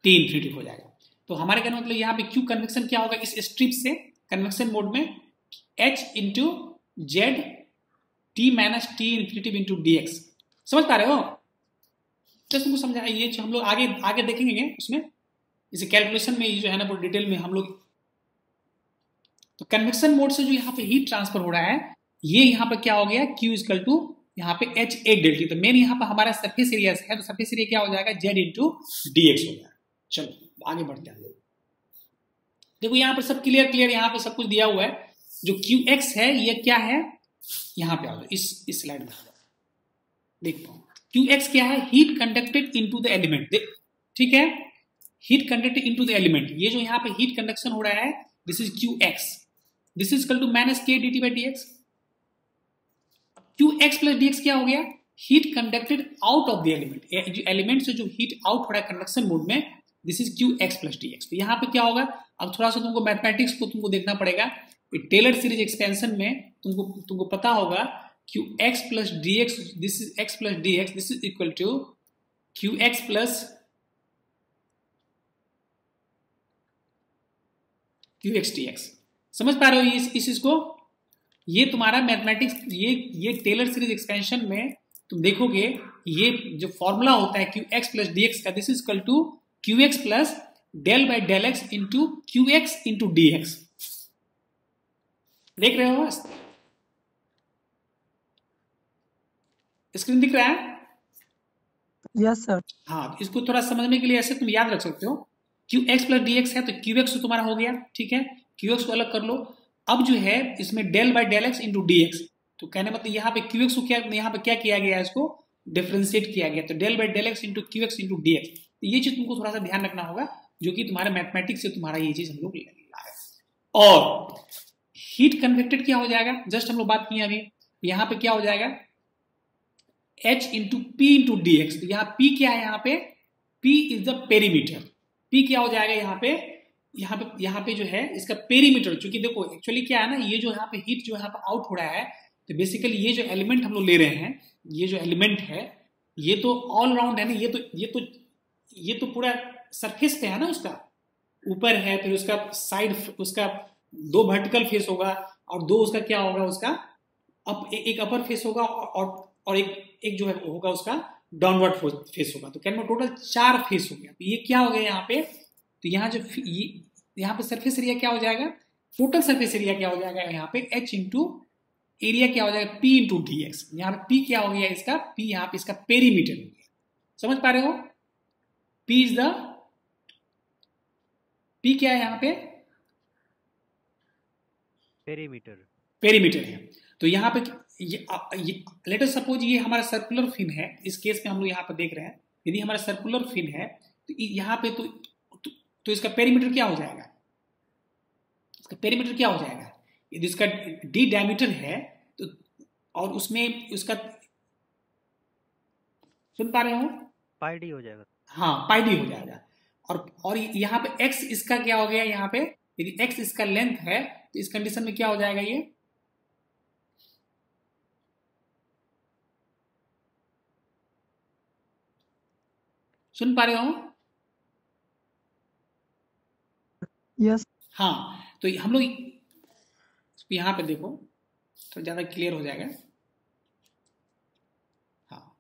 टी इन्फिनिटी हो जाएगा। तो हमारे कहने मतलब यहाँ पे क्यू कन्वेक्शन क्या होगा, इस स्ट्रिप से कन्वेक्शन मोड में H into Z T minus T infinity into D X. समझ पा रहे हो? जस्ट तुमको समझा, ये हम लोग आगे देखेंगे उसमें, इसे कैलकुलेशन में जो है ना वो डिटेल में हम लोग। तो कन्वेक्शन मोड से जो यहाँ पे हीट ट्रांसफर हो रहा है, ये यहाँ पे क्या हो गया, Q इक्वल टू यहाँ पे एच ए डेल टी। तो मेन यहाँ पे हमारा सरफेस एरिया है, तो सरफेस एरिया क्या हो जाएगा, जेड इंटू डीएक्स हो जाएगा। चलो आगे बढ़ते हैं। देखो यहाँ पर सब क्लियर यहाँ पे सब कुछ दिया हुआ है। जो क्यू एक्स है ये क्या है, यहाँ पे आ जाओ, इस स्लाइड में देख पाओ। क्यू एक्स क्या है, heat conducted into the element. ठीक है, heat conducted into the element. ये जो यहाँ पे हीट कंडक्शन हो रहा है, this is Q X, this is equal to minus K D T by D X. Q X plus D X क्या हो गया, heat conducted out of the element. जो एलिमेंट से जो हीट आउट हो रहा है कंडक्शन मोड में, this is Q X plus D X. तो यहाँ पे क्या होगा, अब थोड़ा सा तुमको मैथमेटिक्स को तुमको देखना पड़ेगा। टेलर सीरीज एक्सपेंशन में तुमको पता होगा Q X plus D X, this is X plus D X, this is equal to Q X plus Q X D X. समझ पा रहे हो इस चीज को? ये तुम्हारा मैथमेटिक्स, ये टेलर सीरीज एक्सपेंशन में तुम देखोगे, ये जो फॉर्मूला होता है Q X plus D X का, this is equal to Q X plus del by del X into Q X into D X. देख रहे हो? स्क्रीन दिख रहा है? Yes sir. हाँ, इसको थोड़ा समझने के लिए ऐसे तुम याद रख सकते हो, Q X plus D X है तो क्यू एक्स तो तुम्हारा हो गया, ठीक है, क्यू एक्स को अलग कर लो। अब जो है इसमें del by del X into D X, तो कहने मतलब यहाँ पे क्यू एक्स को क्या, यहाँ पे क्या किया गया है, इसको डिफ्रेंशिएट किया गया। तो del by del X into Q X into D X, ये चीज तुमको थोड़ा सा ध्यान रखना होगा, जो कि तुम्हारे मैथमेटिक्स से तुम्हारा ये चीज हम लोग ला रहे हैं। और हीट कन्वेक्टेड क्या हो जाएगा, जस्ट हम लोग बात किए अभी, यहाँ पे क्या हो जाएगा, H into P into D X. तो यहाँ P क्या है, यहाँ पे P is the perimeter. P क्या हो जाएगा यहाँ पे जो है इसका पेरीमीटर। चूंकि देखो एक्चुअली क्या है ना, ये जो यहाँ पे हीट जो यहाँ पे आउट हो रहा है, तो बेसिकली ये जो एलिमेंट हम लोग ले रहे हैं, ये जो एलिमेंट है ये तो ऑल राउंड है ना, ये तो पूरा सरफेस पे है ना, उसका ऊपर है, फिर उसका साइड, उसका 2 वर्टिकल फेस होगा और 2 उसका क्या होगा, उसका एक अपर फेस होगा और एक जो है होगा उसका डाउनवर्ड फेस होगा। तो कहने में टोटल 4 फेस हो गया। तो ये क्या हो गया यहाँ पे, तो यहाँ जो यहाँ पे सरफेस एरिया क्या हो जाएगा, टोटल सरफेस एरिया क्या हो जाएगा यहाँ पे H इंटू एरिया क्या हो जाएगा P इंटू डी एक्स। यहाँ पे P क्या हो गया इसका, P यहाँ पे इसका पेरीमीटर हो गया। समझ पा रहे हो, P इज द, P क्या है यहाँ पे, पेरीमीटर है। तो यहाँ पे लेट अस सपोज ये हमारा सर्कुलर फिन है, इस केस में हम लोग यहाँ पे देख रहे हैं, यदि हमारा सर्कुलर फिन है तो यहाँ पे तो इसका पेरीमीटर क्या हो जाएगा, इसका पेरीमीटर क्या हो जाएगा, यदि इसका d डायमीटर है तो, और उसमें उसका, सुन पा रहे हो, पाई डी हो जाएगा। हाँ पाई डी हो जाएगा। और यहाँ पे x इसका क्या हो गया, यहाँ पे यदि x इसका लेंथ है तो इस कंडीशन में क्या हो जाएगा, ये सुन पा रहे हो, यस हाँ। तो हम लोग यहाँ पे देखो तो ज्यादा क्लियर हो जाएगा। हाँ,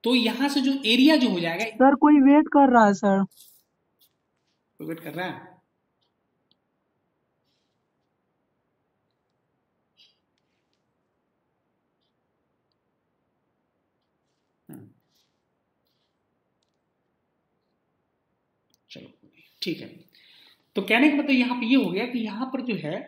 तो यहां से जो एरिया जो हो जाएगा, सर कोई वेट कर रहा है सर। कोई वेट कर रहा है, चलो ठीक है। तो कहने का मतलब यहाँ पे ये हो गया कि यहाँ पर जो है,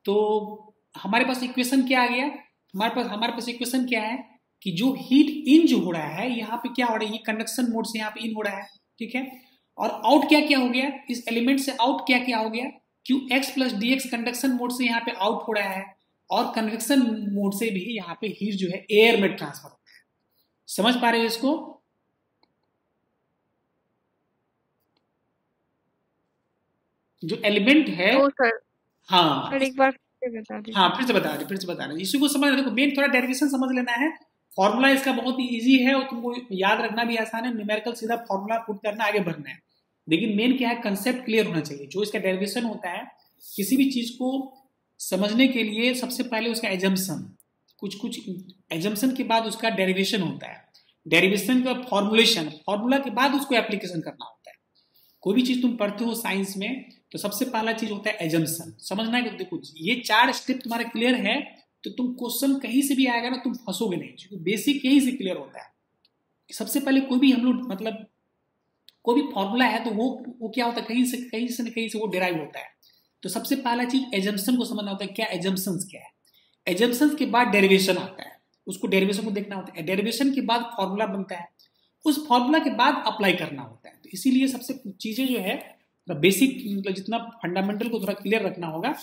तो हमारे पास इक्वेशन क्या आ गया, हमारे पास इक्वेशन क्या है कि जो हीट इन जो हो रहा है यहाँ पे क्या हो रहा है, ये कंडक्शन मोड से यहाँ पे इन हो रहा है, ठीक है। और आउट क्या क्या हो गया, इस एलिमेंट से आउट क्या क्या हो गया, QX plus DX conduction mode से यहाँ पे आउट हो रहा है, और कन्वेक्शन मोड से भी यहाँ पे हीट जो है एयर में ट्रांसफर होता है। समझ पा रहे हो इसको, जो एलिमेंट है, तो सर हाँ सर एक बार फिर से बता दीजिए। हाँ फिर से बता रहे इसी को समझ, देखो मेन थोड़ा डेरिवेशन समझ लेना है। फॉर्मूला इसका बहुत ही इजी है और तुमको याद रखना भी आसान है, न्यूमेरिकल सीधा फॉर्मूला पुट करना, आगे बढ़ना है। लेकिन मेन क्या है, कंसेप्ट क्लियर होना चाहिए। जो इसका डेरिवेशन होता है, किसी भी चीज को समझने के लिए सबसे पहले उसका एजम्पशन, कुछ एजम्पशन के बाद उसका डेरिवेशन होता है, डेरिवेशन का फॉर्मुलेशन, फॉर्मूला के बाद उसको एप्लीकेशन करना होता है। कोई भी चीज तुम पढ़ते हो साइंस में तो सबसे पहला चीज होता है एजम्पशन, समझना है कि देखो ये 4 स्टेप तुम्हारा क्लियर है तो तुम क्वेश्चन कहीं से भी आएगा ना तुम फंसोगे नहीं, क्योंकि बेसिक यही से क्लियर होता है। सबसे पहले कोई भी हम लोग मतलब कोई भी फॉर्मूला है तो वो क्या होता है, कहीं से वो डिराइव होता है। तो सबसे पहला चीज एजम्पशन को समझना होता है, क्या एजम्पशंस क्या है। एजम्पशंस के बाद डेरिवेशन आता है, उसको डेरिवेशन को देखना होता है। डेरिवेशन के बाद फॉर्मूला बनता है, उस फॉर्मूला के बाद अप्लाई करना होता है। तो इसीलिए सबसे चीजें जो है बेसिक मतलब जितना फंडामेंटल को थोड़ा क्लियर रखना होगा।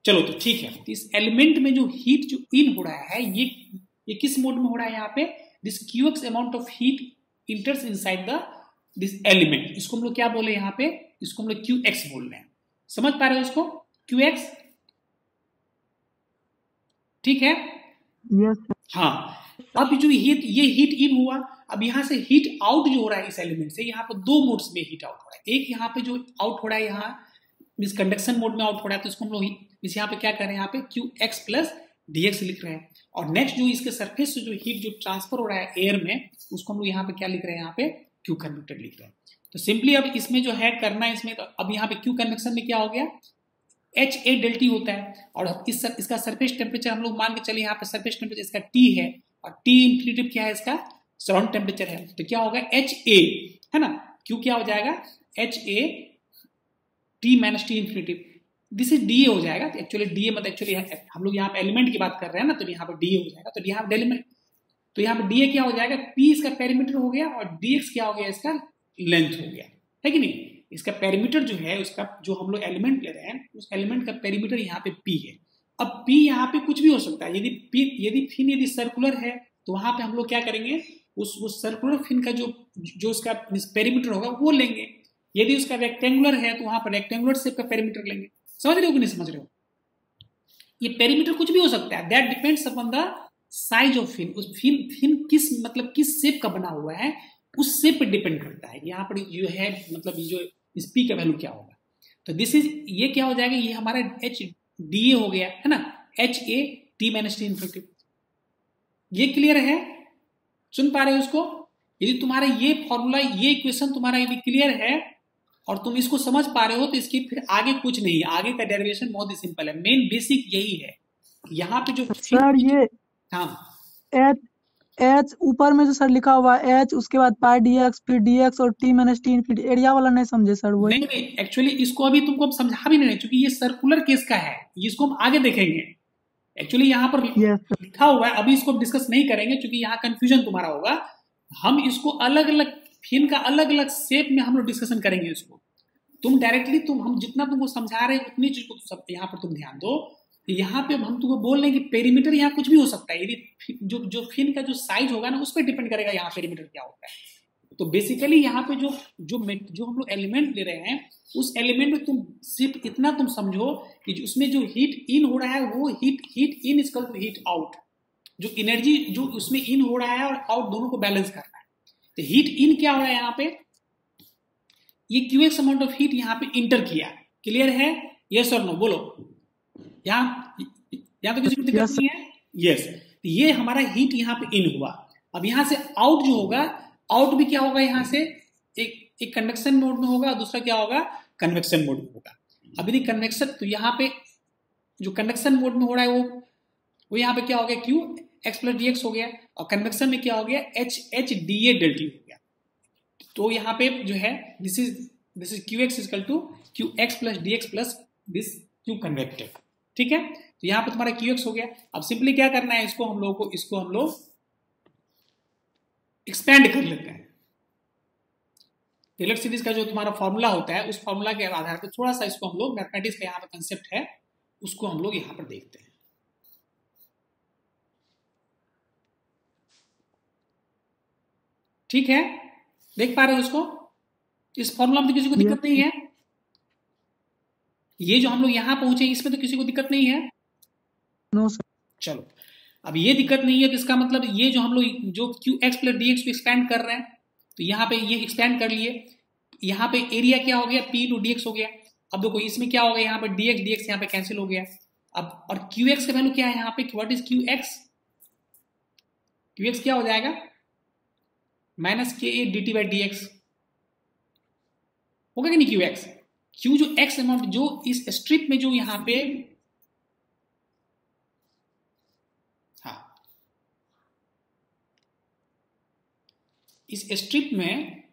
चलो तो ठीक है, तो इस एलिमेंट में जो हीट जो इन हो रहा है ये किस मोड में हो रहा है, यहाँ पे this QX amount of heat इंटर्स inside the this element. इसको हम लोग क्या बोले, यहाँ पे इसको हम लोग QX बोल रहे हैं। समझ पा रहे हो इसको, QX, ठीक है। यस हाँ, अब जो ये हीट इन हुआ, अब यहाँ से हीट आउट जो हो रहा है इस एलिमेंट से, यहाँ पर 2 मोड्स में हीट आउट हो रहा है। एक यहाँ पे जो आउट हो रहा है, यहाँ मीन्स कंडक्शन मोड में आउट हो रहा है, तो इसको हम लोग इस यहाँ पे क्या कर रहे हैं, यहाँ पे QX प्लस DX लिख रहे हैं। और नेक्स्ट जो इसके सरफेस से जो हीट जो ट्रांसफर हो रहा है एयर में, उसको हम लोग यहाँ पे क्या लिख रहे हैं, यहाँ पे Q कन्वेक्टेड लिख रहे हैं। तो सिंपली अब इसमें जो है करना है इसमें, तो अब यहाँ पे Q कन्वेक्शन में क्या हो गया, HA डेल T होता है। और इसका सरफेस टेम्परेचर हम लोग मान के चलिए, यहाँ पे सरफेस टेम्परेचर इसका T है और T इन्फिनिटिव क्या है, इसका सराउंड टेम्परेचर है। तो क्या होगा, HA है ना, Q क्या हो जाएगा, HA T minus T infinitive, this is DA हो जाएगा। तो एक्चुअली DA मतलब एक्चुअली हम लोग यहाँ पे एलिमेंट की बात कर रहे हैं ना, तो यहाँ पे DA हो जाएगा। तो यहाँ पे एलिमेंट, तो यहाँ पे DA क्या हो जाएगा, P इसका पेरीमीटर हो गया और DX क्या हो गया, इसका लेंथ हो गया, है कि नहीं। इसका पेरीमीटर जो है, उसका जो हम लोग एलिमेंट ले रहे हैं, उस एलिमेंट का पेरीमीटर यहाँ पे P है। अब P यहाँ पे कुछ भी हो सकता है, यदि फिन यदि सर्कुलर है तो वहां पे हम लोग क्या करेंगे, उस सर्कुलर फिन का जो उसका पेरीमीटर होगा वो लेंगे। यदि उसका रेक्टेंगुलर है तो वहां पर रेक्टेंगुलर शेप का पेरीमीटर लेंगे। समझ रहे हो कि नहीं समझ रहे हो? ये पेरीमीटर कुछ भी हो सकता है, that depends upon the size of fin. उस फिन किस शेप का बना हुआ है उस शेप पे डिपेंड करता है। यहाँ पर जो है मतलब जो स्पी का वैल्यू क्या होगा। तो दिस इज, ये क्या हो जाएगा, ये हमारा एच डी ए हो गया है ना, H A T minus T infinity. ये क्लियर है? सुन पा रहे हो इसको? यदि तुम्हारा ये फॉर्मूला, ये इक्वेशन तुम्हारा यदि क्लियर है और तुम इसको समझ पा रहे हो तो इसकी फिर आगे कुछ नहीं, आगे का डेरिवेशन बहुत ही सिंपल है। मेन बेसिक यही है। यहाँ पे जो सर ये हाँ एच एच ऊपर में जो सर लिखा हुआ है एच, उसके बाद पाई डी एक्स, फिर डी एक्स और T minus T infinity, area वाला नहीं समझे सर? वही नहीं, एक्चुअली इसको अभी तुमको हम समझा भी नहीं, क्योंकि ये सर्कुलर केस का है, इसको हम आगे देखेंगे। एक्चुअली यहाँ पर यस सर। लिखा हुआ है, अभी इसको डिस्कस नहीं करेंगे क्योंकि यहाँ कंफ्यूजन तुम्हारा होगा। हम इसको अलग अलग फिन का अलग अलग शेप में हम लोग डिस्कशन करेंगे इसको। तुम डायरेक्टली हम जितना तुमको समझा रहे हैं उतनी चीज को सब यहाँ पर तुम ध्यान दो। यहाँ पे हम तुमको बोल रहे हैं कि पेरीमीटर यहाँ कुछ भी हो सकता है। यदि जो फिन का जो साइज होगा ना उस पर डिपेंड करेगा यहाँ पेरीमीटर क्या होता है। तो बेसिकली यहाँ पे जो हम लोग एलिमेंट ले रहे हैं उस एलिमेंट में तुम सिर्फ इतना तुम समझो कि उसमें जो हीट इन हो रहा है वो heat in equal to heat out. जो एनर्जी जो उसमें इन हो रहा है और आउट दोनों को बैलेंस करना है। तो हीट इन क्या हो रहा है यहाँ पे, ये क्यूएक्स अमाउंट ऑफ हीट यहाँ पे इंटर किया। क्लियर है? यस और नो बोलो। यहाँ तो किसी को दिक्कत नहीं है? यस। तो ये हमारा हीट यहाँ पे इन हुआ। अब यहाँ से आउट जो होगा, आउट भी क्या होगा, यहाँ से एक कंडक्शन मोड में होगा, दूसरा क्या होगा, कन्वेक्शन मोड में होगा। अब यदि कन्वेक्शन, तो यहाँ पे जो कंडक्शन मोड में हो रहा है वो यहाँ पे क्या हो गया, Q X plus D x हो गया, और कन्वेक्शन में क्या हो गया, एच डी ए डेल्टी हो गया। तो यहाँ पे जो है this is Q X equal to Q X plus D X plus this Q convective. ठीक है? तो यहाँ पे तुम्हारा क्यू एक्स हो गया। अब सिंपली क्या करना है, इसको हम लोग एक्सपेंड कर लेते हैं। टेलर सीरीज का जो तुम्हारा फॉर्मूला होता है उस फॉर्मूला के आधार पर थोड़ा सा इसको हम लोग, मैथमेटिक्स का यहाँ पे कंसेप्ट है उसको हम लोग यहाँ पर देखते हैं। ठीक है? देख पा रहे हो इसको? इस फॉर्मूला में तो किसी को दिक्कत नहीं है। ये जो हम लोग यहां पहुंचे इसमें तो किसी को दिक्कत नहीं है? No sir. चलो, अब ये दिक्कत नहीं है तो इसका मतलब ये जो हम लोग जो Q X plus D X को एक्सपेंड कर रहे हैं, तो यहाँ पे ये एक्सपेंड कर लिए। यहाँ पे एरिया क्या हो गया, पी टू डी एक्स हो गया। अब देखो इसमें क्या हो गया, यहाँ पे डी एक्स यहाँ पे कैंसिल हो गया। अब और क्यू एक्स का वैल्यू क्या है यहाँ पे, what is Q x? Q X क्या हो जाएगा, minus K A D T by D x होगा कि नहीं। क्यू एक्स, क्यू जो एक्स अमाउंट जो इस स्ट्रिप में जो यहाँ पे, हाँ इस स्ट्रिप में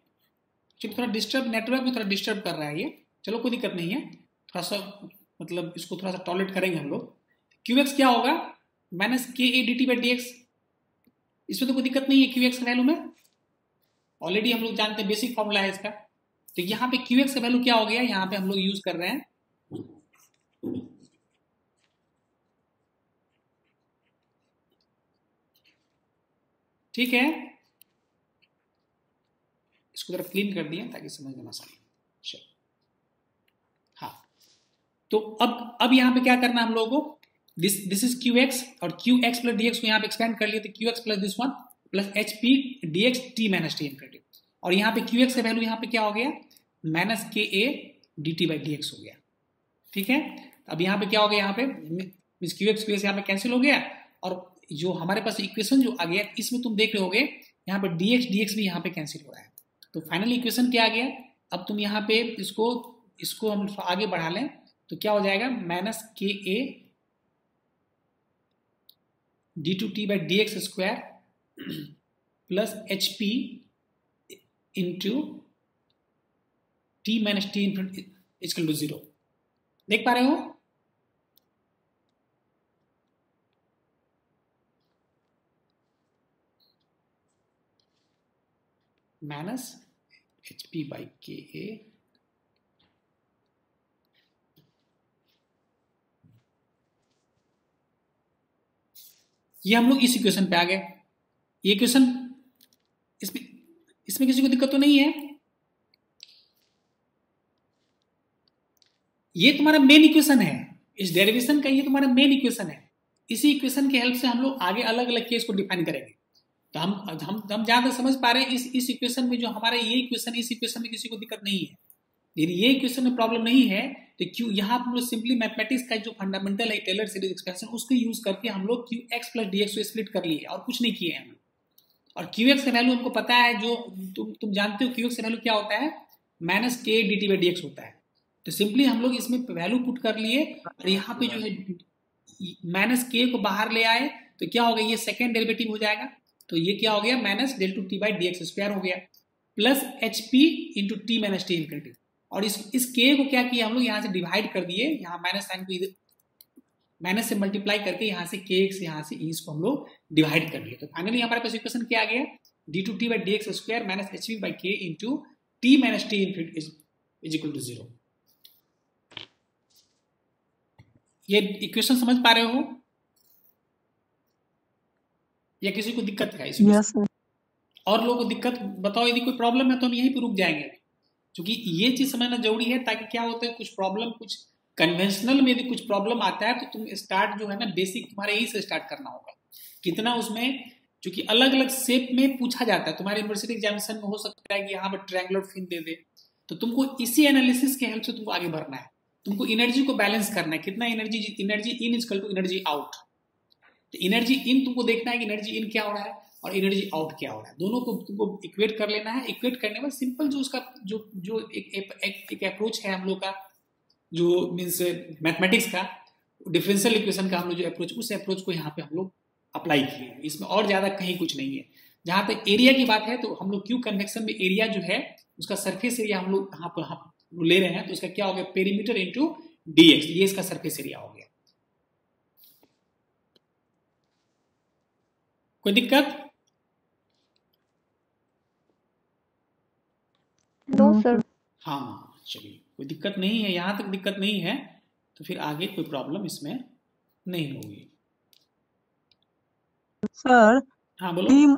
थोड़ा डिस्टर्ब, नेटवर्क में थोड़ा डिस्टर्ब कर रहा है ये। चलो कोई दिक्कत नहीं है, थोड़ा सा मतलब इसको थोड़ा सा टॉलरेट करेंगे हम लोग। क्यू एक्स क्या होगा, minus K A D T by D x. इसमें तो कोई दिक्कत नहीं है क्यू एक्स वैल्यू में, ऑलरेडी हम लोग जानते हैं, बेसिक फॉर्मूला है इसका। तो यहाँ पे क्यू एक्स का वैल्यू क्या हो गया, यहाँ पे हम लोग यूज कर रहे हैं ठीक है। इसको जरा क्लीन कर दिया ताकि समझ में आसानी। चलो हाँ, तो अब यहाँ पे क्या करना है हम लोगों को, दिस इज क्यू एक्स और Q X plus D X को यहाँ पे एक्सपेंड कर लिए, तो Q X plus this one plus H P D x T minus T infinity. और यहाँ पे क्यू एक्स का वैल्यू यहाँ पे क्या हो गया, minus K A D T by D x हो गया। ठीक है? अब यहाँ पे क्या हो गया, यहाँ पे मीन क्यू एक्स यहाँ पे कैंसिल हो गया, और जो हमारे पास इक्वेशन जो आ गया इसमें तुम देख रहे होगे यहाँ पे डी एक्स भी यहाँ पे कैंसिल हो रहा है। तो फाइनल इक्वेशन क्या आ गया, अब तुम यहाँ पे इसको हम आगे बढ़ा लें तो क्या हो जाएगा, minus K A D two T by D X square plus H P into T minus T equal to 0। देख पा रहे हो? Minus H P by K ए ये हम लोग इस इक्वेशन पे आ गए। ये क्वेश्चन इसमें इसमें किसी को दिक्कत तो नहीं है? ये तुम्हारा मेन इक्वेशन है, इस डेरिवेशन का ये तुम्हारा मेन इक्वेशन है। इसी इक्वेशन के हेल्प से हम लोग आगे अलग अलग केस को डिफाइन करेंगे। तो हम जहां तक समझ पा रहे हैं इस इक्वेशन में जो हमारा ये इक्वेशन, इस इक्वेशन में किसी को दिक्कत नहीं है। यदि ये इक्वेशन में प्रॉब्लम नहीं है तो क्यू यहाँ हम लोग सिंपली मैथमेटिक्स का जो फंडामेंटल है टेलर सीरीज एक्सपेंशन उसको यूज करके हम लोग Q X plus D X को स्प्लिट कर लिए और कुछ नहीं किए हैं हम। और क्यू एक्स का वैल्यू हमको पता है, जो तुम जानते हो क्यू एक्स का वैल्यू क्या होता है, minus K D T by D x होता है। तो सिंपली हम लोग इसमें वैल्यू पुट कर लिए और यहाँ पे जो है माइनस के को बाहर ले आए तो क्या हो गया, ये सेकेंड डेरिवेटिव हो जाएगा। तो ये क्या हो गया, minus del two T by D X square हो गया plus H P into T minus T infinity. और इस के को क्या किया हम लोग, यहाँ से डिवाइड कर दिए, यहाँ माइनस साइन को इधर माइनस से मल्टीप्लाई करके यहाँ से के एक्स यहाँ से इसको हम लोग डिवाइड कर दिए। तो फाइनली हमारे पास इक्वेशन क्या आ गया, D two T by D X square minus H P by K into T minus T infinity is equal to 0। ये इक्वेशन समझ पा रहे हो या किसी को दिक्कत है इसमें? Yes sir. और लोगों को दिक्कत बताओ, यदि कोई प्रॉब्लम है तो हम यहीं पे रुक जाएंगे, क्योंकि ये चीज समझना जरूरी है। ताकि क्या होता है, कुछ प्रॉब्लम, कुछ कन्वेंशनल में यदि कुछ प्रॉब्लम आता है तो तुम स्टार्ट जो है ना बेसिक तुम्हारे यही से स्टार्ट करना होगा। कितना उसमें, क्योंकि अलग अलग शेप में पूछा जाता है, तुम्हारे यूनिवर्सिटी एग्जामिनेशन में हो सकता है कि यहाँ पर ट्रायंगुलर फिन दे दे, तो तुमको इसी एनालिसिस के हेल्प से तुमको आगे बढ़ना है। तुमको एनर्जी को बैलेंस करना है, कितना energy in is equal to energy out. तो एनर्जी इन तुमको देखना है कि एनर्जी इन क्या हो रहा है और एनर्जी आउट क्या हो रहा है, दोनों को तुमको इक्वेट कर लेना है। इक्वेट करने में सिंपल जो उसका जो एक अप्रोच है हम लोग का, जो मीन्स मैथमेटिक्स का डिफरेंशियल इक्वेशन का हम लोग जो अप्रोच, उस अप्रोच को यहाँ पे हम लोग अप्लाई किए हैं। इसमें और ज्यादा कहीं कुछ नहीं है। जहाँ तक एरिया की बात है तो हम लोग क्यू कन्वेक्शन में एरिया जो है उसका सरफेस एरिया हम लोग यहाँ पर ले रहे हैं, तो इसका क्या हो गया, पेरीमीटर इंटू डीएक्स, ये इसका सरफेस एरिया हो गया। कोई दिक्कत? No sir. हाँ चलिए, कोई दिक्कत नहीं है, यहाँ तक दिक्कत नहीं है तो फिर आगे कोई प्रॉब्लम इसमें नहीं होगी। सर हाँ बोलो।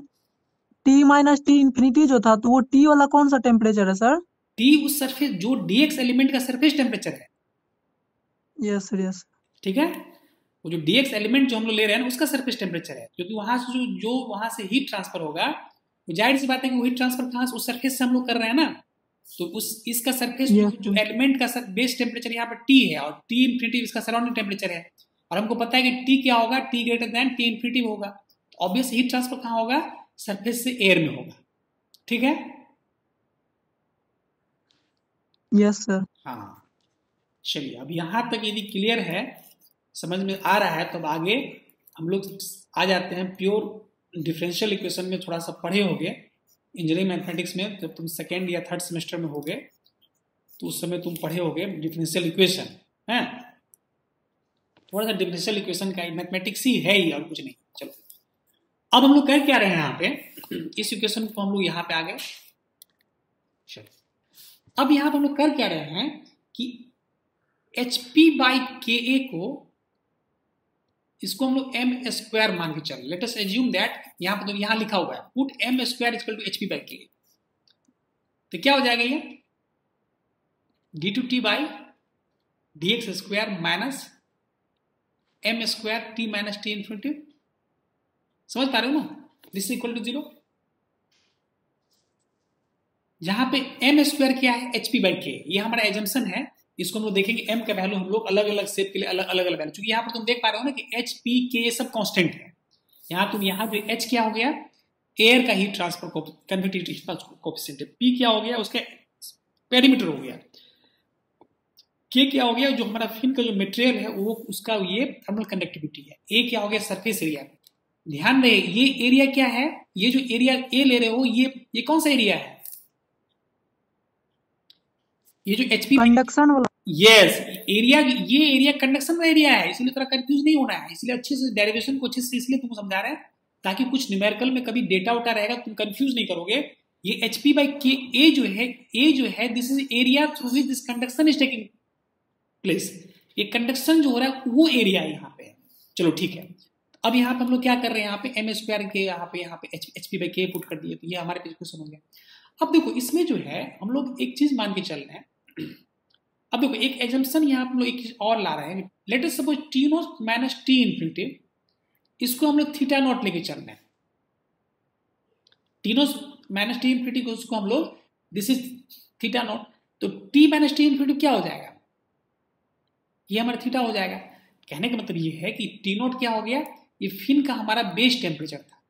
टी माइनस टी इन्फिनिटी जो था, तो वो टी वाला कौन सा टेम्परेचर है सर? टी उस सरफेस जो डीएक्स एलिमेंट का सरफेस टेम्परेचर है। Yes sir, yes. ठीक है, वो जो डीएक्स एलिमेंट जो हम लोग ले रहे हैं उसका सरफेस टेम्परेचर है, क्योंकि वहां से जो वहां से हीट ट्रांसफर होगा, वो जाहिर सी बात है कि वो हीट ट्रांसफर कहाँ से, उस सरफेस से हम लोग कर रहे हैं ना। तो उस इसका सरफेस जो एलिमेंट का बेस टेम्परेचर यहाँ पर टी है और टी इन्फिनिटी इसका सराउंडिंग टेम्परेचर है। और हमको पता है कि टी क्या होगा, T greater than T infinity होगा। ऑब्वियस हीट ट्रांसफर कहाँ होगा, सरफेस से एयर में होगा। ठीक है, यस सर। हाँ चलिए, अब यहाँ तक यदि क्लियर है, समझ में आ रहा है, तो अब आगे हम लोग आ जाते हैं प्योर डिफरेंशियल इक्वेशन में। थोड़ा सा पढ़े होगे इंजीनियरिंग मैथमेटिक्स में, जब तुम सेकेंड या थर्ड सेमेस्टर में होगे तो उस समय तुम पढ़े होगे डिफरेंशियल इक्वेशन है। थोड़ा सा डिफरेंशियल इक्वेशन का मैथमेटिक्स ही है ही और कुछ नहीं। चलो अब हम लोग कर क्या रहे हैं यहाँ पे, इस इक्वेशन को हम लोग यहाँ पे आ गए। चलो अब यहाँ पे हम लोग कर क्या रहे हैं कि एच पी बाई के ए को, इसको हम लोग एम स्क्वायर मान के चल। लेट अस एज्यूम दैट, यहाँ पे तो यहाँ लिखा हुआ है put M square equal to H P by K. तो क्या हो जाएगा ये, D two T by D X square minus M square T minus T infinity. समझ पा रहे हो ना, दिस इज इक्वल टू 0। जहां पे एम स्क्वायर क्या है, एच पी बाई के, ये हमारा एजम्पशन है। इसको हम लोग देखेंगे एम का वैल्यू हम लोग अलग अलग शेप के लिए अलग अलग वैल्यू, क्योंकि यहाँ पर तुम देख पा रहे हो ना कि एच पी के ये सब कांस्टेंट है। यहाँ जो एच क्या हो गया, एयर का हीट ट्रांसफर कोएफिशिएंट, पी क्या हो गया, उसका पेरीमीटर हो गया, के क्या हो गया, जो हमारा फिन का जो मटेरियल है वो उसका ये थर्मल कंडक्टिविटी है, ए क्या हो गया, सरफेस एरिया। ध्यान रहे ये एरिया क्या है, ये जो एरिया ए ले रहे हो ये कौन सा एरिया है, ये जो एचपी कंडक्शन वाला। यस, एरिया, ये एरिया कंडक्शन का एरिया है, इसलिए थोड़ा कंफ्यूज नहीं होना है। इसलिए अच्छे से डेरिवेशन को अच्छे से इसलिए तुमको समझा रहे हैं ताकि कुछ न्यूमेरिकल में कभी डेटा उटा रहेगा तुम कंफ्यूज नहीं करोगे। ये एच पी बाई के ए जो है this is area through which this conduction is taking place. ये कंडक्शन जो हो रहा है वो एरिया यहाँ पे है। चलो ठीक है, अब यहाँ पे हम लोग क्या कर रहे हैं, यहाँ पे एम स्क्वायर के यहाँ पे एच पी बाई के पुट कर दिए, तो ये हमारे पास क्वेश्चन हो गया। अब देखो इसमें जो है हम लोग एक चीज मान के चल रहे हैं। अब देखो एक एजम्पशन यहाँ हम लोग एक चीज और ला रहे हैं, let us suppose T naught minus T infinity, इसको हम लोग थीटा नॉट लेके चल रहे हैं। T naught minus T infinity को उसको हम लोग दिस इज थीटा नॉट, तो टी माइनस टी इन्फिनिटी क्या हो जाएगा, ये हमारा थीटा हो जाएगा। कहने का मतलब ये है कि टी नॉट क्या हो गया, ये फिन का हमारा बेस टेम्परेचर था।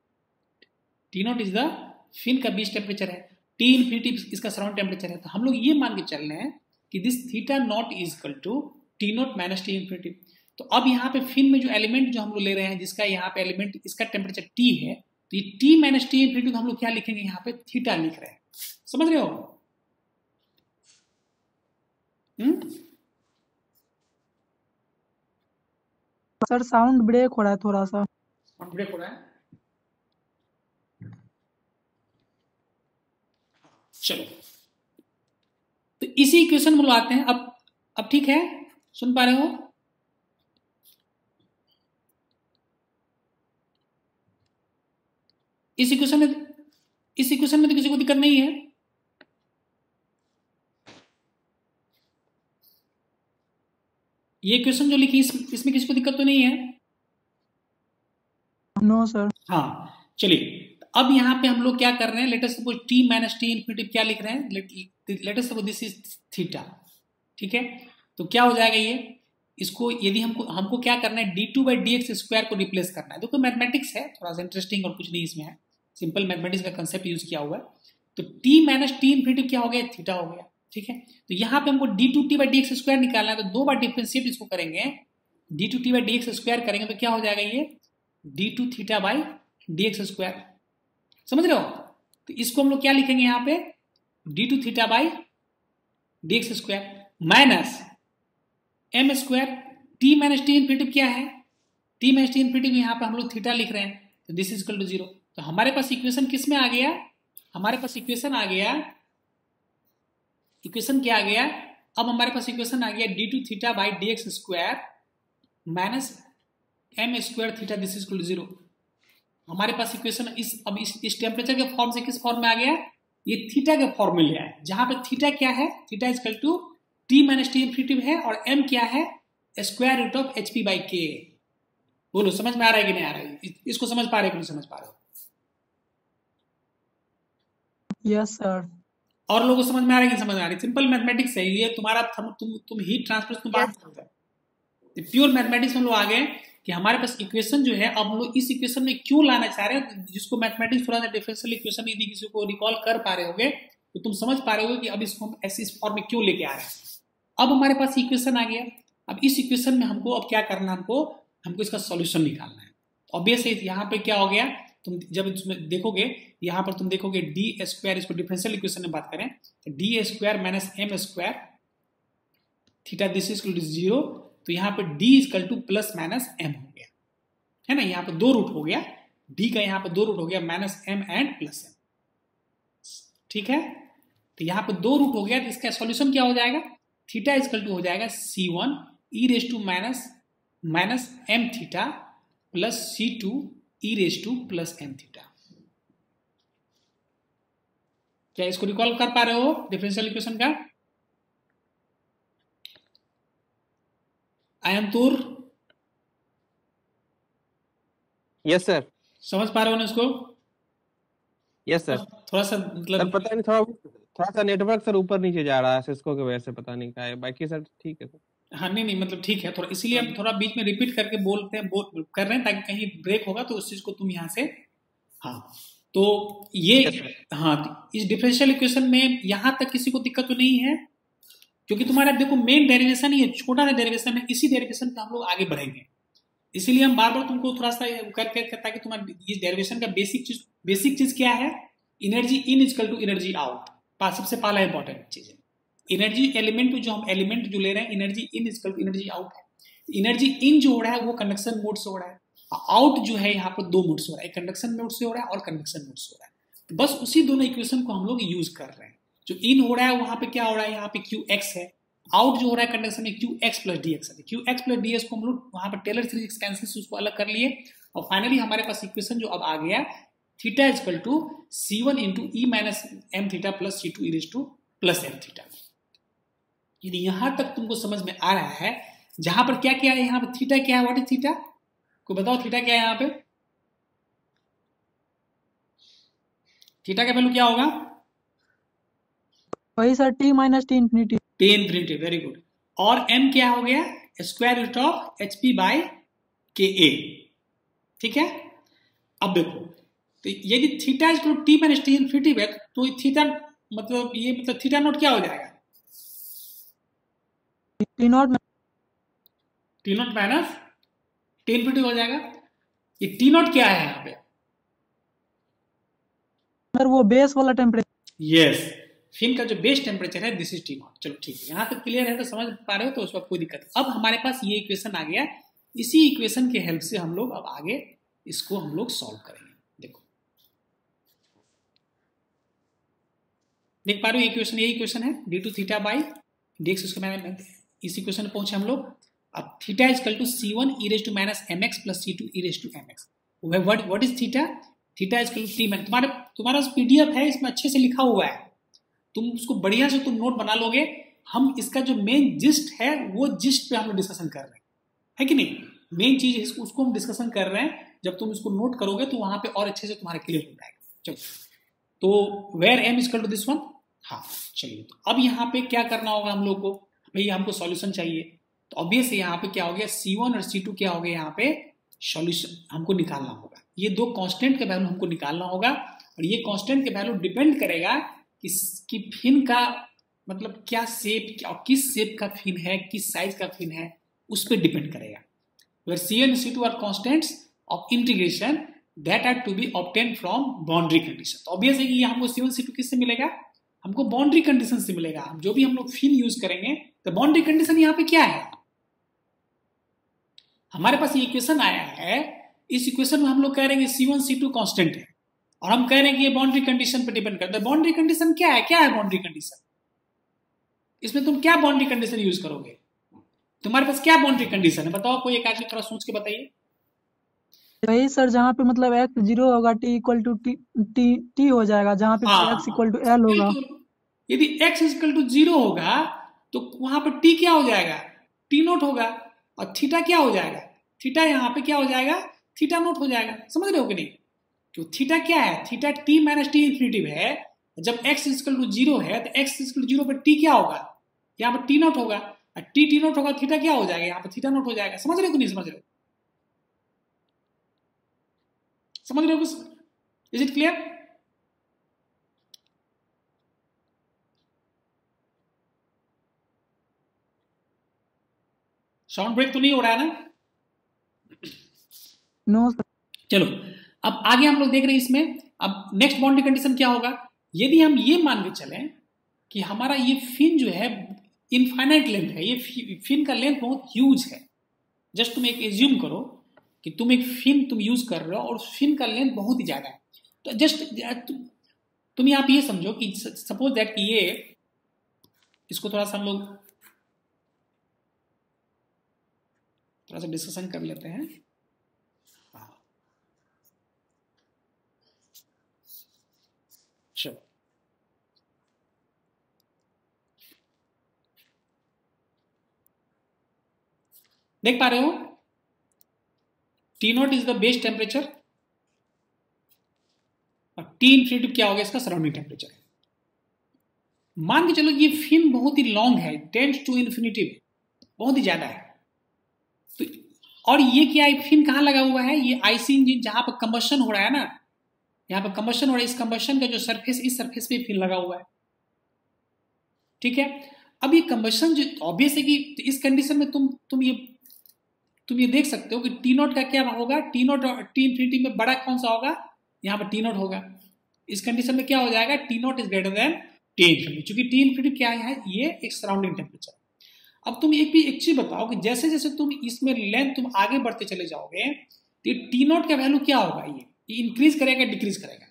T naught is the fin का बेस टेम्परेचर है, टी इन्फिनिटी इसका सराउंड टेम्परेचर है। तो हम लोग ये मान के चल रहे हैं कि this theta naught is equal to T naught minus T infinity. तो अब यहाँ पे फिन में जो एलिमेंट जो हम लोग ले रहे हैं, जिसका यहाँ पे एलिमेंट इसका टेम्परेचर टी है, तो ये टी माइनस टी इन्फिनिटी को हम लोग क्या लिखेंगे, यहाँ पे थीटा लिख रहे हैं। समझ रहे हो? सर साउंड ब्रेक हो रहा है थोड़ा सा। साउंड ब्रेक हो रहा है, चलो तो इसी इक्वेशन में लोग आते हैं। अब ठीक है, सुन पा रहे हो? इस इक्वेशन में तो किसी को दिक्कत नहीं है। ये इक्वेशन जो लिखी इसमें किसी को दिक्कत तो नहीं है? No sir. हाँ चलिए, अब यहाँ पे हम लोग क्या कर रहे हैं, let us suppose T minus T infinity क्या लिख रहे हैं, let us suppose this is theta. ठीक है, तो क्या हो जाएगा ये, इसको यदि हमको क्या करना है, d2 by D X square को रिप्लेस करना है। देखो मैथमेटिक्स है, थोड़ा सा इंटरेस्टिंग और कुछ नहीं इसमें है, सिंपल मैथमेटिक्स का कंसेप्ट यूज किया हुआ है। तो टी माइनस टी इन्फिनिटी क्या हो गया, थीटा हो गया। ठीक है, तो यहाँ पे हमको d2t by D X square निकालना है, तो 2 बार डिफ्रेंशिएट इसको करेंगे, d2t by D X square करेंगे तो क्या हो जाएगा, ये d2 theta by D X square. समझ रहे हो? तो इसको हम लोग क्या लिखेंगे यहाँ पे, d2 theta by D X square minus M square, T minus T infinity क्या है, टी माइनस टी इन्फिनिटी यहाँ पे हम लोग थीटा लिख रहे हैं, तो दिस इज इक्वल टू 0। तो हमारे पास इक्वेशन किस में आ गया, हमारे पास इक्वेशन आ गया, इक्वेशन क्या आ गया, अब हमारे पास इक्वेशन आ गया d2 theta by D X square minus M square theta, this is equal to 0। हमारे पास इक्वेशन इस टेम्परेचर के फॉर्म से किस फॉर्म में आ गया, ये थीटा के फॉर्म में लिया है, जहां पे थीटा क्या है, theta is equal to T minus T infinity है, और एम क्या है, square root of H P by K. बोलो समझ में आ रहा है कि नहीं आ रहा है? इसको समझ पा रहे हो कि नहीं समझ पा रहे हो? Yes sir. और लोगों को समझ में आ रहा है कि नहीं समझ में आ रही? सिंपल मैथमेटिक्स है ये तुम्हारा, तुम हीट ट्रांसफर तुम बात करते हो, प्योर मैथमेटिक्स में लोग आ गए कि हमारे पास इक्वेशन जो है, अब हम लोग इस इक्वेशन में क्यों लाना चाह रहे हैं, जिसको मैथमेटिक्स थोड़ा सा डिफरेंशियल इक्वेशन यदि किसी को रिकॉल कर पा रहे होगे तो तुम समझ पा रहे हो कि अब इसको हम ऐसे इस फॉर्म में क्यों लेके आ रहे हैं। अब हमारे पास इक्वेशन आ गया, अब इस इक्वेशन में हमको अब क्या करना है, हमको इसका सॉल्यूशन निकालना है। ऑब्वियस है, यहाँ पे क्या हो गया, तुम जब देखोगे यहाँ पर तुम देखोगे डी स्क्वायर, इसको डिफरेंशियल इक्वेशन में बात करें तो D square minus M square theta this is equal to 0। तो यहाँ पे d equal to plus minus M हो गया, है ना, यहाँ पे 2 रूट हो गया, d का यहाँ पे 2 रूट हो गया, minus M and plus M. ठीक है, तो यहाँ पे 2 रूट हो गया, तो इसका सॉल्यूशन क्या हो जाएगा, थीटा इक्वल टू हो जाएगा c1 E raise to minus M theta plus c2 E raise to plus M theta. क्या इसको रिकॉल कर पा रहे हो डिफरेंशियल इक्वेशन का? आयंतुर यस सर। समझ पा रहे हो ना इसको? Yes sir. थोड़ा सा सर मतलब पता नहीं, थोड़ा सा नेटवर्क सर ऊपर नीचे जा रहा है सिस्को की वजह से, पता नहीं क्या है, बाकी सर ठीक है सर। हाँ नहीं मतलब ठीक है, थोड़ा इसलिए हम थोड़ा बीच में रिपीट करके बोलते हैं, कर रहे हैं ताकि कहीं ब्रेक होगा तो उस चीज को तुम यहाँ से, हाँ तो ये हाँ इस डिफरेंशियल इक्वेशन में यहाँ तक किसी को दिक्कत तो नहीं है, क्योंकि तुम्हारा देखो मेन डेरिवेशन ही है, छोटा सा डेरिवेशन है, इसी डेरिवेशन पे हम लोग आगे बढ़ेंगे। इसीलिए हम बार बार तुमको थोड़ा सा करके, ताकि तुम्हारा इस डेरिवेशन का बेसिक चीज क्या है, energy in equal to energy out. सबसे पहला इंपॉर्टेंट चीज है एनर्जी एलिमेंट, जो हम एलिमेंट जो ले रहे हैं, energy in equal to energy out है। एनर्जी इन जो हो रहा है वो कंडक्शन मोड से हो रहा है, आउट जो है यहाँ पर 2 मोड से हो रहा है, एक कंडक्शन मोड से हो रहा है और कन्वेक्शन मोड से हो रहा है। तो बस उसी दोनों इक्वेशन को हम लोग यूज कर रहे हैं। जो इन हो रहा है वहां पे क्या हो रहा है, यहाँ पे क्यू एक्स है, आउट जो हो रहा है कंडक्शन में Q X plus D X है। Q X plus D X को हम लोग वहां पर टेलर सीरीज एक्सपेंशन से उसको अलग कर लिए, और फाइनली हमारे पास इक्वेशन जो अब आ गया theta is equal to C1 into E minus M theta plus C2 E raise to plus M theta. यदि यहां तक तुमको समझ में आ रहा है, जहां पर क्या क्या है, यहाँ पर थीटा क्या है, व्हाट इज थीटा, कोई बताओ थीटा क्या है यहाँ पे, थीटा का वैल्यू क्या होगा, वही sir t minus T infinity. T infinity, very good. और m क्या हो गया, square root of H P by K A, ठीक है। अब देखो, तो यदि theta is equal to T minus T infinity है तो थीटा मतलब ये मतलब थीटा नॉट क्या हो जाएगा, T not T naught minus T infinity हो जाएगा। ये टी नॉट क्या है यहाँ पे, सर वो बेस वाला टेम्परेचर। यस, फिन का जो बेस टेम्परेचर है दिस इज टी नॉट। चलो ठीक है, यहाँ तक क्लियर है तो समझ पा रहे हो, तो उस वक्त कोई दिक्कत नहीं। अब हमारे पास ये इक्वेशन आ गया, इसी इक्वेशन के हेल्प से हम लोग अब आगे इसको हम लोग सॉल्व करेंगे। देखो देख पा रहे हो, इक्वेशन यही इक्वेशन है D two theta by D X, उसके मैंने इस इक्वेशन में पहुंचे हम लोग। अब theta is equal to C1 E raise to minus M X plus C2 E raise to M X. What is theta, theta is equal to T man, तुम्हारा PDF है इसमें अच्छे से लिखा हुआ है, तुम उसको बढ़िया से तुम नोट बना लोगे। हम इसका जो मेन जिस्ट है वो जिस्ट पे हम लोग डिस्कशन कर रहे हैं, है कि नहीं, मेन चीज है उसको हम डिस्कशन कर रहे हैं। जब तुम इसको नोट करोगे तो वहां पे और अच्छे से तुम्हारे क्लियर हो जाएगा। चलो, तो where M is equal to this one, हाँ चलिए, तो अब यहाँ पे क्या करना होगा हम लोग को, भैया हमको सॉल्यूशन चाहिए, तो ऑब्वियस यहाँ पे क्या हो गया, C1 और C2 क्या हो गया, यहाँ पे सॉल्यूशन हमको निकालना होगा। ये दो कांस्टेंट के वैल्यू हमको निकालना होगा, और ये कांस्टेंट के वैल्यू डिपेंड करेगा कि फिन का मतलब क्या शेप और किस शेप का फिन है, किस साइज का फिन है, उस पर डिपेंड करेगा। Where C1 and C2 are constants of integration that are to be obtain from boundary condition. तो ऑब्वियस है कि ये हमको C1 C2 किससे मिलेगा, हमको बाउंड्री कंडीशन से मिलेगा। हम जो भी हम लोग फिन यूज करेंगे तो बाउंड्री कंडीशन यहाँ पे क्या है, हमारे पास ये इक्वेशन आया है, इस इक्वेशन में हम लोग कह रहे हैं C1 C2 कांस्टेंट है, और हम कह रहे हैं कि ये बाउंड्री कंडीशन पे डिपेंड करता है। बाउंड्री कंडीशन क्या है, क्या है बाउंड्री कंडीशन, इसमें तुम क्या बाउंड्री कंडीशन यूज करोगे, तुम्हारे पास क्या बाउंड्री कंडीशन है, बताओ, कोई एक आदमी थोड़ा सोच के बताइए। वही सर जहाँ पे मतलब x 0 होगा t इक्वल टू टी हो जाएगा, जहाँ पे हाँ, x इक्वल टू l होगा। यदि x इक्वल टू 0 होगा तो वहां पर t क्या हो जाएगा, t नोट होगा, और थीटा क्या हो जाएगा, थीटा यहाँ पे क्या हो जाएगा, थीटा नोट हो जाएगा। समझ रहे हो कि नहीं, तो थीटा क्या है, theta t minus T infinity है। जब x इक्वल टू 0 है तो x इक्वल टू 0 पर t क्या होगा, यहाँ पर t नोट होगा, और t नोट होगा, थीटा क्या हो जाएगा, यहाँ पर थीटा नोट हो जाएगा। समझ रहे हो कि नहीं समझ रहे हो, समझ रहे हो, is it clear. Sound break तो नहीं हो रहा है ना, नो सर। चलो अब आगे हम लोग देख रहे हैं इसमें। अब नेक्स्ट बाउंड्री कंडीशन क्या होगा, यदि हम ये मान के चलें कि हमारा ये फिन जो है इनफाइनाइट लेंथ है, ये फिन का लेंथ बहुत ह्यूज है। जस्ट तुम एक एज्यूम करो कि तुम एक फिन तुम यूज कर रहे हो और फिन का लेंथ बहुत ही ज्यादा है, तो जस्ट तुम यहाँ पे ये समझो कि सपोज दैट कि ये, इसको थोड़ा सा हम लोग थोड़ा सा डिस्कशन कर लेते हैं। चलो देख पा रहे हो, T not is the base temperature, और T इन्फिनिटी क्या हो गया, इसका सराउंडिंग टेम्परेचर है। मान के चलो ये फिन बहुत ही लॉन्ग है, टेंड्स टू इन्फिनिटी, बहुत ही ज्यादा है, तो और ये क्या है, फिन कहाँ लगा हुआ है, ये आईसी इंजन जहां पर कंबशन हो रहा है ना, यहाँ पर कंबशन हो रहा है, इस कंबशन का जो सरफेस, इस सरफेस पे फिन लगा हुआ है, ठीक है। अब ये कंबशन जो ऑब्वियस है कि इस कंडीशन में तुम ये देख सकते हो कि टी नॉट का क्या होगा, टी नॉट और टी इन्फिनिटी में बड़ा कौन सा होगा, यहाँ पर टी नॉट होगा। इस कंडीशन में क्या हो जाएगा, T naught is greater than T infinity, क्योंकि टी इन्फिनिटी क्या है, ये एक सराउंडिंग टेम्परेचर। अब तुम एक चीज बताओ कि जैसे जैसे तुम इसमें लेंथ तुम आगे बढ़ते चले जाओगे तो ये टी नॉट का वैल्यू क्या होगा, ये इंक्रीज करेगा डिक्रीज करेगा,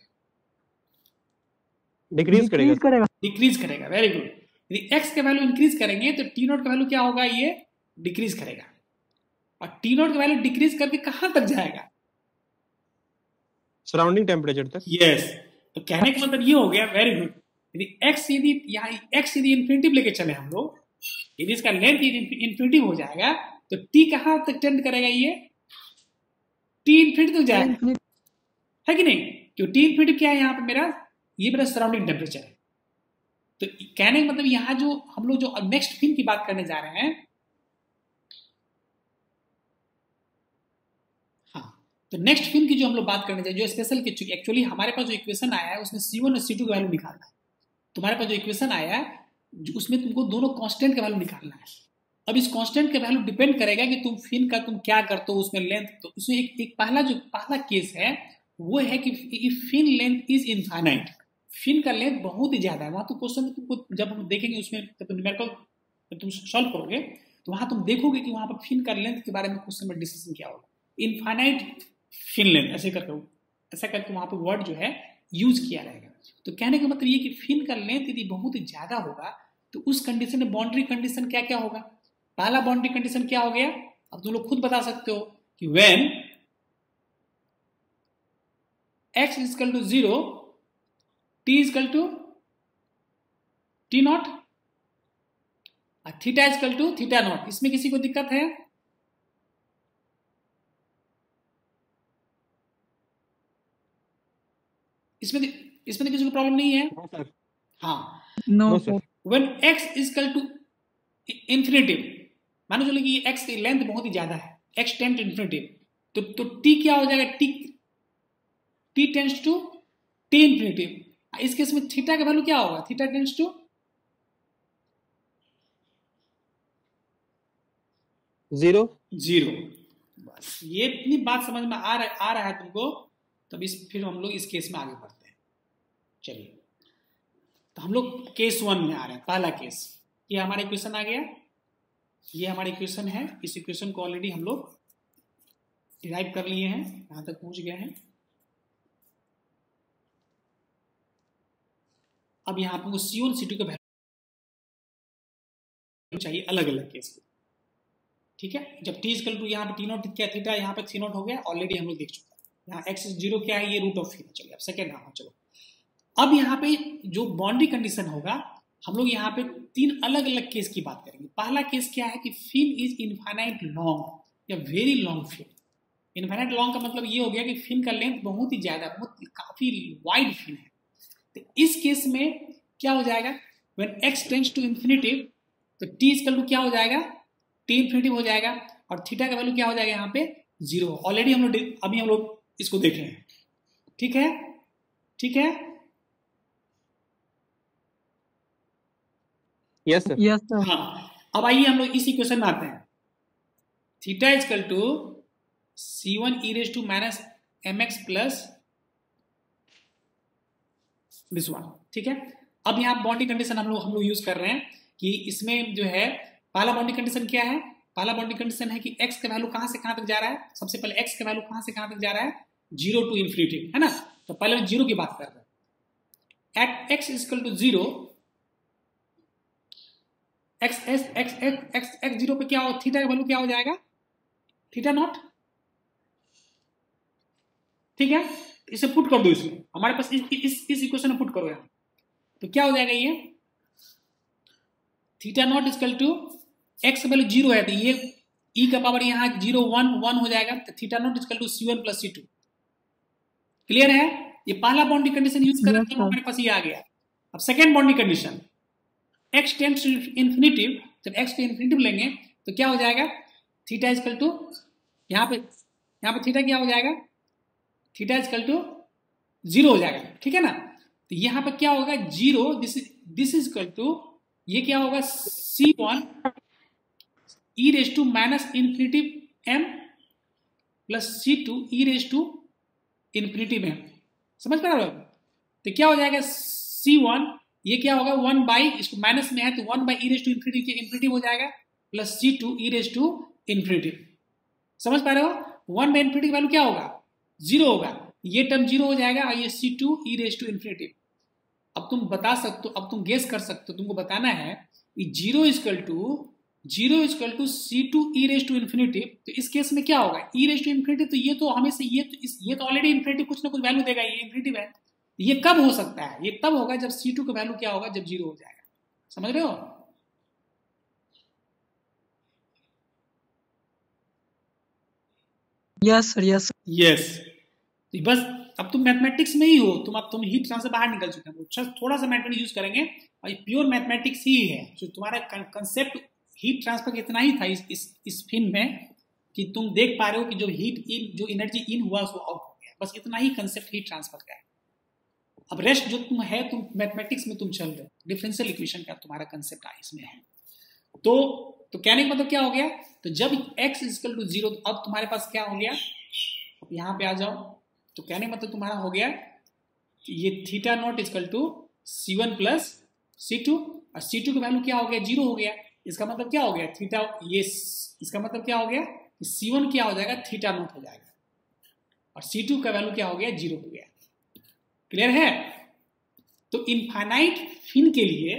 डिक्रीज करेगा, वेरी गुड। यदि x का वैल्यू इंक्रीज करेंगे तो टी नॉट का वैल्यू क्या होगा, ये डिक्रीज करेगा, और टी नॉट का वैल्यू डिक्रीज करके कहां तक जाएगा, सराउंडिंग टेम्परेचर तक। यस, तो कहने का मतलब ये हो गया, वेरी गुड। यदि यहाँ x यदि इन्फिनिटिव लेके चले हम लोग, यदि इसका लेंथ इन्फिनिटिव हो जाएगा तो t कहाँ तक टेंड करेगा? ये t इन्फिनिटिव जाएगा, है कि नहीं? क्यों t इन्फिनिटिव क्या है यहाँ पे मेरा? ये मेरा सराउंडिंग टेम्परेचर है। तो कहने का मतलब यहाँ जो हम लोग जो नेक्स्ट फिन की बात करने जा रहे हैं, हाँ, तो नेक्स्ट फिन की जो हम लोग बात करने जा रहे हैं, जो स्पेशल की, एक्चुअली हमारे पास जो इक्वेशन आया है उसमें C1 और C2 का वैल्यू निकालना है। तुम्हारे पास जो इक्वेशन आया है उसमें तुमको दोनों कांस्टेंट का वैल्यू निकालना है। अब इस कांस्टेंट का वैल्यू डिपेंड करेगा कि तुम फिन का तुम क्या करते हो, उसमें लेंथ। तो उसमें एक पहला केस है वो है कि fin length is infinite, fin का लेंथ बहुत ही ज्यादा है। वहां तो क्वेश्चन में तुमको जब हम देखेंगे उसमें, जब तुम न्यूमेरिकल तुम सॉल्व करोगे तो वहां तुम देखोगे कि वहां पर फिन का लेंथ के बारे में क्वेश्चन में डिस्कशन क्या होगा, इनफाइनाइट फिन लेंथ, ऐसा करके वहां पर वर्ड जो है यूज किया रहेगा। तो कहने का मतलब ये कि फिन का लेंथ यदि बहुत ही ज्यादा होगा तो उस कंडीशन में बाउंड्री कंडीशन क्या क्या होगा? पहला बाउंड्री कंडीशन क्या हो गया? अब तुम लोग खुद बता सकते हो कि when x is equal to 0, t is equal to t naught, theta is equal to theta naught. इसमें किसी को दिक्कत है? इसमें तो किसी को प्रॉब्लम नहीं है? हाँ, no sir. When x is equal to infinitive, मानो चलो कि x की लेंथ बहुत ही ज्यादा है, x टेंड टू इंफिनिटिव, तो t क्या हो जाएगा? t tends to t infinitive. इस केस में थीटा का वैल्यू क्या होगा? Theta tends to 0। बस ये इतनी बात समझ में आ रहा है तुमको, तब फिर हम लोग इस केस में आगे बढ़ते हैं। चलिए, तो हम लोग केस 1 में आ रहे हैं। पहला केस, ये हमारा इक्वेशन आ गया, ये हमारा इक्वेशन है। इस इक्वेशन को ऑलरेडी हम लोग डिराइव कर लिए हैं, यहां तक पहुंच गए हैं। अब यहाँ पे C1 C2 का वैल्यू चाहिए अलग अलग केस में, ठीक है? जब t इक्वल टू यहाँ पे t नॉट क्या थीटा, यहाँ पे c नॉट हो गया, ऑलरेडी हम लोग देख चुके हैं। यहाँ x 0 क्या है? ये रूट ऑफ थीटा। चलिए अब सेकेंड हाफ, चलो अब यहाँ पे जो बाउंड्री कंडीशन होगा, हम लोग यहाँ पे 3 अलग अलग केस की बात करेंगे। पहला केस क्या है कि फिन इज इनफाइनाइट लॉन्ग या very long fin. Infinite long का मतलब ये हो गया कि फिन का लेंथ बहुत ही ज्यादा, काफी वाइड फिन है। तो इस केस में क्या हो जाएगा? When x tends to infinitive, तो t इक्वल टू क्या हो जाएगा? t इंफिनिटिव हो जाएगा, और थीटा का वैल्यू क्या हो जाएगा? यहाँ पे 0। ऑलरेडी हम लोग इसको देख रहे हैं, ठीक है? ठीक है, यस सर। Yes sir. हाँ, अब आइए हम लोग इस इक्वेशन में आते हैं। Theta equal to c1 e raise to minus mx plus this one, ठीक है? अब यहाँ बाउंड्री कंडीशन हम लोग यूज कर रहे हैं कि इसमें जो है पहला बाउंड्री कंडीशन क्या है? पहला बाउंड्री कंडीशन है कि x का वैल्यू कहां से कहां तक जा रहा है? सबसे पहले x का वैल्यू कहां से कहां तक जा रहा है? 0 टू इंफिनिटी, है ना? तो पहले हम 0 की बात कर रहे हैं। At x equal to 0, x 0 पे क्या हो? थीटा का वैल्यू क्या हो जाएगा? थीटा नॉट, ठीक है? इसे पुट कर दो इसमें, हमारे पास इस इक्वेशन में पुट करो यहाँ, तो क्या हो जाएगा? ये theta naught equal to x value 0 है, तो ये e का पावर यहाँ 0 1 हो जाएगा, तो theta naught equal to c1 plus c2। Clear है? ये पहला बाउंड्री कंडीशन यूज कर रहे हैं, हमारे पास ये आ गया। अब second boundary condition, x tends to infinitive, जब x को इंफिनिटिव लेंगे तो क्या हो जाएगा? थीटा इक्वल टू यहाँ पे थीटा क्या हो जाएगा? थीटा इक्वल टू 0 हो जाएगा, ठीक है ना? तो यहाँ पर क्या होगा? 0, दिस इज इक्वल टू, ये क्या होगा? c1 e raise to minus infinitive m plus c2 e raise to infinitive m। समझ पा रहे हो? तो क्या हो जाएगा? c1, ये क्या होगा? 1 बाई, इसको माइनस में है तो 1 by e raise to infinitive हो जाएगा, plus c2 e raise to infinitive. समझ पा रहे हो? 1 बाई इंफिनिटिव वैल्यू क्या होगा? 0 होगा, ये टर्म 0 हो जाएगा, और ये c2 e raise to infinitive. अब तुम बता सकते हो, अब तुम गेस कर सकते हो, तुमको बताना है कि 0 equal to zero equal to C two E raise to infinity, तो इस केस में क्या होगा, ई रेज टू इन्फिनिटी, तो ये तो हमेशा ये तो ऑलरेडी इन्फिनिटी कुछ ना कुछ वैल्यू देगा, ये इन्फिनिटी है। ये कब हो सकता है, ये तब होगा जब C2 का वैल्यू क्या होगा, जब जीरो हो जाएगा। समझ रहे हो? Yes sir, yes sir. Yes, तो बस अब तुम मैथमेटिक्स में ही हो, तुम हीट ट्रांसफर से बाहर निकल चुके हो, थोड़ा सा मैथमेटिक्स यूज करेंगे और प्योर मैथमेटिक्स ही है। जो तुम्हारा कंसेप्ट हीट ट्रांसफर इतना ही था इस फिल्म में कि तुम देख पा रहे हो कि जो जो एनर्जी इन हुआ वो आउट हो गया, बस इतना ही कंसेप्ट हीट ट्रांसफर का है। अब रेस्ट जो तुम मैथमेटिक्स में तुम चल रहे हो, डिफरेंशियल इक्वेशन का तुम्हारा कंसेप्ट इसमें है। तो कहने का मतलब क्या हो गया, तो जब x इक्वल टू 0, तो अब तुम्हारे पास क्या हो गया, यहाँ पे आ जाओ, तो कहने का मतलब तुम्हारा हो गया कि ये theta naught equal to C1 plus C2, और C2 का वैल्यू क्या हो गया, 0 हो गया। इसका मतलब क्या हो गया, थीटा, ये इसका मतलब क्या हो गया, C1 क्या हो जाएगा, थीटा नॉट हो जाएगा, और C2 का वैल्यू क्या हो गया, 0 हो गया। क्लियर है? तो इनफाइनाइट फिन के लिए,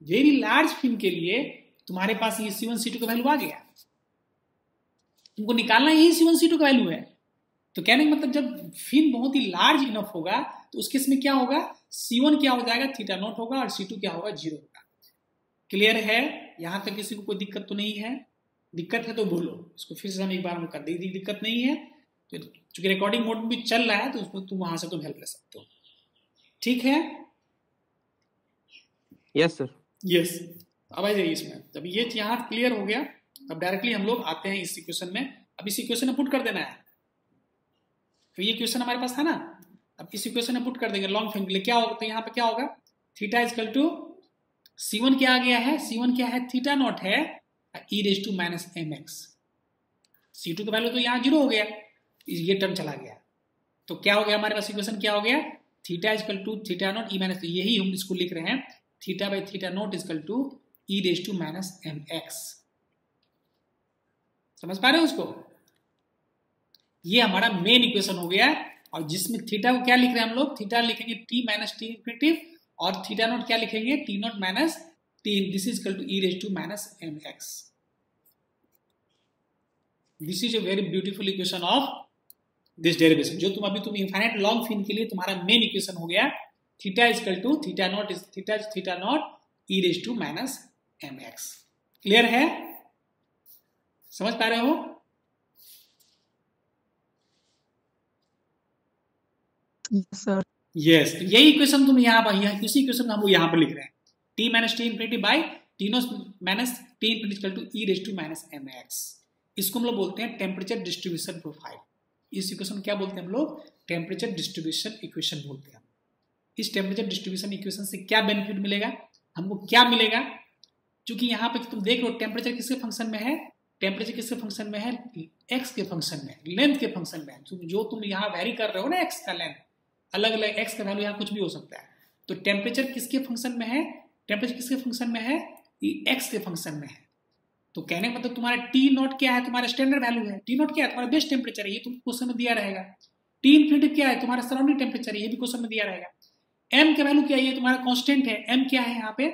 वेरी लार्ज फिन के लिए तुम्हारे पास ये C1 C2 का वैल्यू आ गया, तुमको निकालना यही C1 C2 का वैल्यू है। तो कहने का मतलब जब फिन बहुत ही लार्ज इनफ होगा तो उस केस में क्या होगा, C1 क्या हो जाएगा, थीटा नॉट होगा, और C2 क्या होगा, 0 होगा। क्लियर है? यहां तक किसी को कोई दिक्कत तो नहीं है? दिक्कत है तो बोलो, इसको फिर से हम एक बार हम कर देंगे, दिक्कत नहीं है। तो चूंकि रिकॉर्डिंग मोड में भी चल रहा है तो उसमें तुम वहां से तुम हेल्प ले सकते हो। ठीक है? Yes sir. यस, अब आ जाइए इसमें। जब ये यहाँ क्लियर हो गया, अब डायरेक्टली हम लोग आते हैं इस इक्वेशन में। अब इस इक्वेशन में पुट कर देना है, तो ये इक्वेशन हमारे पास था ना, अब इस इक्वेशन में पुट कर देंगे लॉन्ग फिन के लिए। क्या होगा, तो यहाँ पे क्या होगा, थीटा इक्वल टू C1 क्या आ गया है, C1 क्या है, थीटा नॉट है, e raise to minus mx। C2 का वैल्यू तो यहाँ 0 हो गया, ये टर्म चला गया, तो क्या हो गया हमारे पास, इक्वेशन क्या हो गया, theta equal to theta naught E minus, यही हम इसको लिख रहे हैं, theta by theta naught equal to E raise to minus mx। समझ पा रहे हो उसको? ये हमारा मेन इक्वेशन हो गया, और जिसमें थीटा को क्या लिख रहे हैं हम लोग, थीटा लिखेंगे t माइनस टी इन्फिनिटी, और थीटा नॉट क्या लिखेंगे, t naught minus T, this is equal to E raise to minus mx। This is a very beautiful equation of this derivation, जो तुम इनफाइनाइट लॉन्ग फिन के लिए तुम्हारा main equation हो गया, theta equal to theta naught E raise to minus mx। Clear है? समझ पा रहे हो? Yes sir. यस, तो यही इक्वेशन तुम यहाँ पर, इसी इक्वेशन हम लोग यहाँ पर लिख रहे हैं, t minus T infinity by T naught minus T infinity equal to E raise to minus mx। इसको हम लोग बोलते हैं टेम्परेचर डिस्ट्रीब्यूशन प्रोफाइल। इस इक्वेशन क्या बोलते हैं हम लोग, टेम्परेचर डिस्ट्रीब्यूशन इक्वेशन बोलते हैं। इस टेम्परेचर डिस्ट्रीब्यूशन इक्वेशन से क्या बेनिफिट मिलेगा, हमको क्या मिलेगा, क्योंकि यहाँ पे तुम देख रहे हो टेम्परेचर किसके फंक्शन में है, टेम्परेचर किसके फंक्शन में है, एक्स के फंक्शन में, लेंथ के फंक्शन में। जो तुम यहाँ वेरी कर रहे हो ना, एक्स का लेंथ, अलग अलग एक्स का वैल्यू यहाँ कुछ भी हो सकता है, तो टेम्परेचर किसके फंक्शन में है, टेम्परेचर किसके फंक्शन में है, एक्स के फंक्शन में है। तो कहने का मतलब तुम्हारा टी नॉट क्या है, तुम्हारा स्टैंडर्ड वैल्यू है, टी नॉट क्या है, तुम्हारा बेस्ट टेम्परेचर है, ये तुमको क्वेश्चन में दिया रहेगा। टी इन्फिनिटी क्या है, तुम्हारा सराउंडिंग टेम्परेचर है, ये भी क्वेश्चन में दिया रहेगा। एम का वैल्यू क्या है, ये तुम्हारा कांस्टेंट है, एम क्या है यहाँ पे,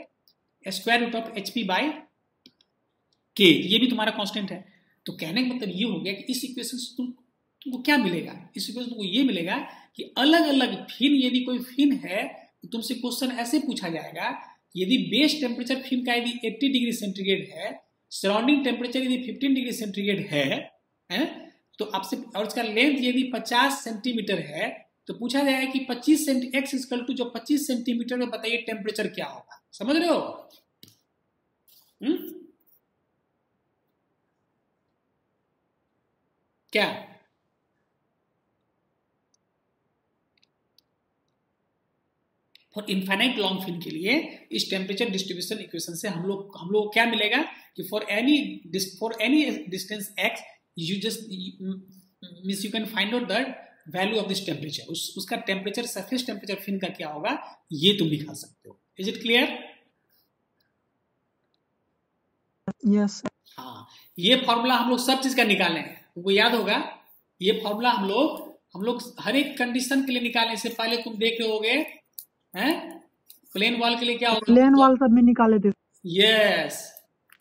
square root of HP by K, ये भी तुम्हारा कांस्टेंट है। तो कहने का मतलब ये हो गया कि इस इक्वेशन से तुमको क्या मिलेगा, इस इक्वेशन को ये मिलेगा कि अलग अलग फिन, यदि कोई फिन है तो तुमसे क्वेश्चन ऐसे पूछा जाएगा, यदि बेस टेम्परेचर फिन का यदि 80 डिग्री सेंटीग्रेड है, सराउंडिंग टेम्परेचर यदि 15 डिग्री सेंटीग्रेड है, तो आपसे, और इसका लेंथ यदि 50 सेंटीमीटर है, तो पूछा जाएगा कि 25 एक्स इक्वल टू जो 25 सेंटीमीटर में बताइए टेम्परेचर क्या होगा। समझ रहे हो? क्या फॉर इनफाइनाइट लॉन्ग फिन के लिए इस टेम्परेचर डिस्ट्रीब्यूशन इक्वेशन से हम लोग क्या मिलेगा कि for any distance x you just means you can find out the value of this temperature, उसका टेम्परेचर, सरफेस टेम्परेचर फिन का क्या होगा, ये तुम दिखा सकते हो। Is it clear? यस। हाँ, ये फॉर्मूला हम लोग सब चीज का निकाले हैं, तुमको याद होगा, ये फॉर्मूला हम लोग हर एक कंडीशन के लिए निकाले। इससे पहले तुम देख रहे होगे हैं, प्लेन वॉल के लिए क्या होगा, प्लेन वॉल सब में निकाले थे। यस,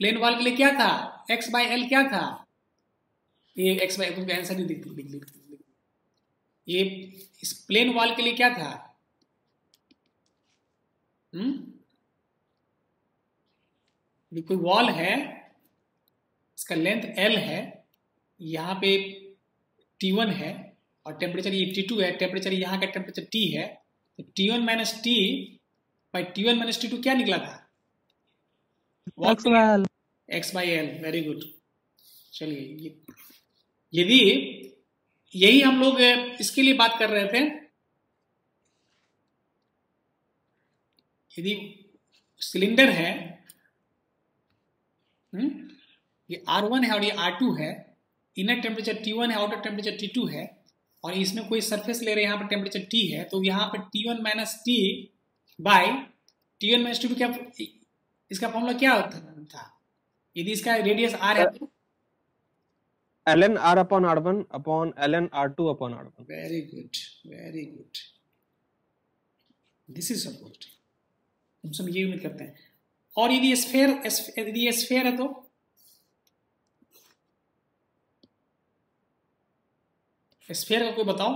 प्लेन वॉल के लिए क्या था, x/l क्या था, ये x/l तुमको आंसर नहीं दिख ये इस प्लेन वॉल के लिए क्या था, कोई वॉल है, इसका लेंथ l है, यहाँ पे T1 है और टेम्परेचर ये T2 है, टेम्परेचर यहाँ का टेम्परेचर T है, तो T1 minus T by T1 minus T2 क्या निकला था, x/l। x/l, very good. चलिए यदि यही हम लोग इसके लिए बात कर रहे थे, यदि सिलेंडर है, ये R1 है और ये R2 है, इनर टेम्परेचर T1 है, आउटर टेम्परेचर T2 है, और इसमें कोई सरफेस ले रहे हैं, यहाँ पर टेम्परेचर T है, तो यहाँ पर T1 minus T by T1 minus T2 क्या, इसका फॉर्मूला क्या था, यदि इसका रेडियस R है तो ln r upon r1 upon ln r2 upon r1। Very good, very good, this is supposed, हम सब ये उम्मीद करते हैं। और यदि स्फेयर है तो स्फेयर का कोई बताओ,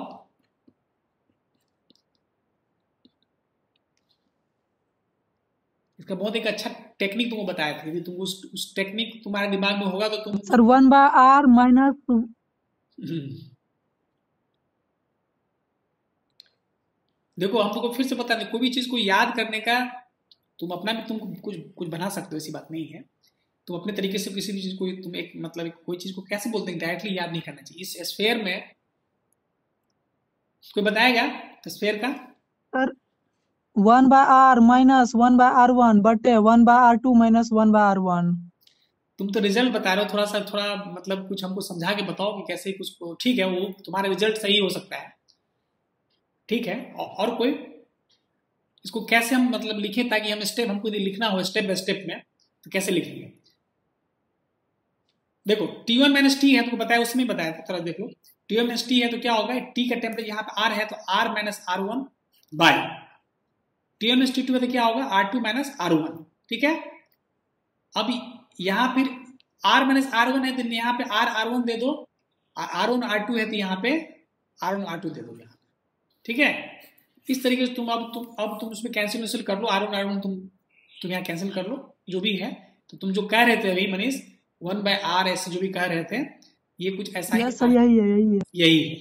इसका बहुत एक अच्छा टेक्निक तुमको बताया था, यदि तुम उस टेक्निक तुम्हारे दिमाग में होगा तो तुम सर 1/r माइनस देखो हम तुमको फिर से बता दें, कोई भी चीज को याद करने का तुम अपना भी तुम कुछ बना सकते हो, ऐसी बात नहीं है, तुम अपने तरीके से किसी भी चीज को तुम एक मतलब कोई चीज को कैसे बोलते हैं, डायरेक्टली याद नहीं करना चाहिए। इस स्फेयर में कोई बताएगा स्फेयर का, सर 1/r माइनस 1/r1 बटे 1/r2 माइनस 1/r1। तुम तो रिजल्ट बता रहे हो, थोड़ा मतलब कुछ हमको समझा के बताओ कि कैसे कुछ, ठीक है वो तुम्हारा रिजल्ट सही हो सकता है, ठीक है, और कोई इसको कैसे हम मतलब लिखें, ताकि हम स्टेप, हमको यदि लिखना हो स्टेप बाय स्टेप में तो कैसे लिखेंगे। देखो T1 माइनस T है, तुमको बताया उसमें बताया था, थोड़ा देखो T1 माइनस T है तो क्या होगा, T का टेम्परेचर यहाँ पे R है तो R minus R1 bye T1 minus T2 है तो क्या होगा R2 माइनस R1, ठीक है। अब यहाँ फिर R माइनस R1 है तो यहाँ पे R1 दे दो, R1 R2 है तो यहाँ पे R1 R2 दे दो यहाँ, ठीक है। इस तरीके से तुम उसमें कैंसिल कर लो, R1 तुम यहाँ कैंसिल कर लो, जो भी है। तो तुम जो कह रहे थे अभी मनीष 1/r ऐसे जो भी कह रहे थे, ये कुछ ऐसा यस सर, यही है,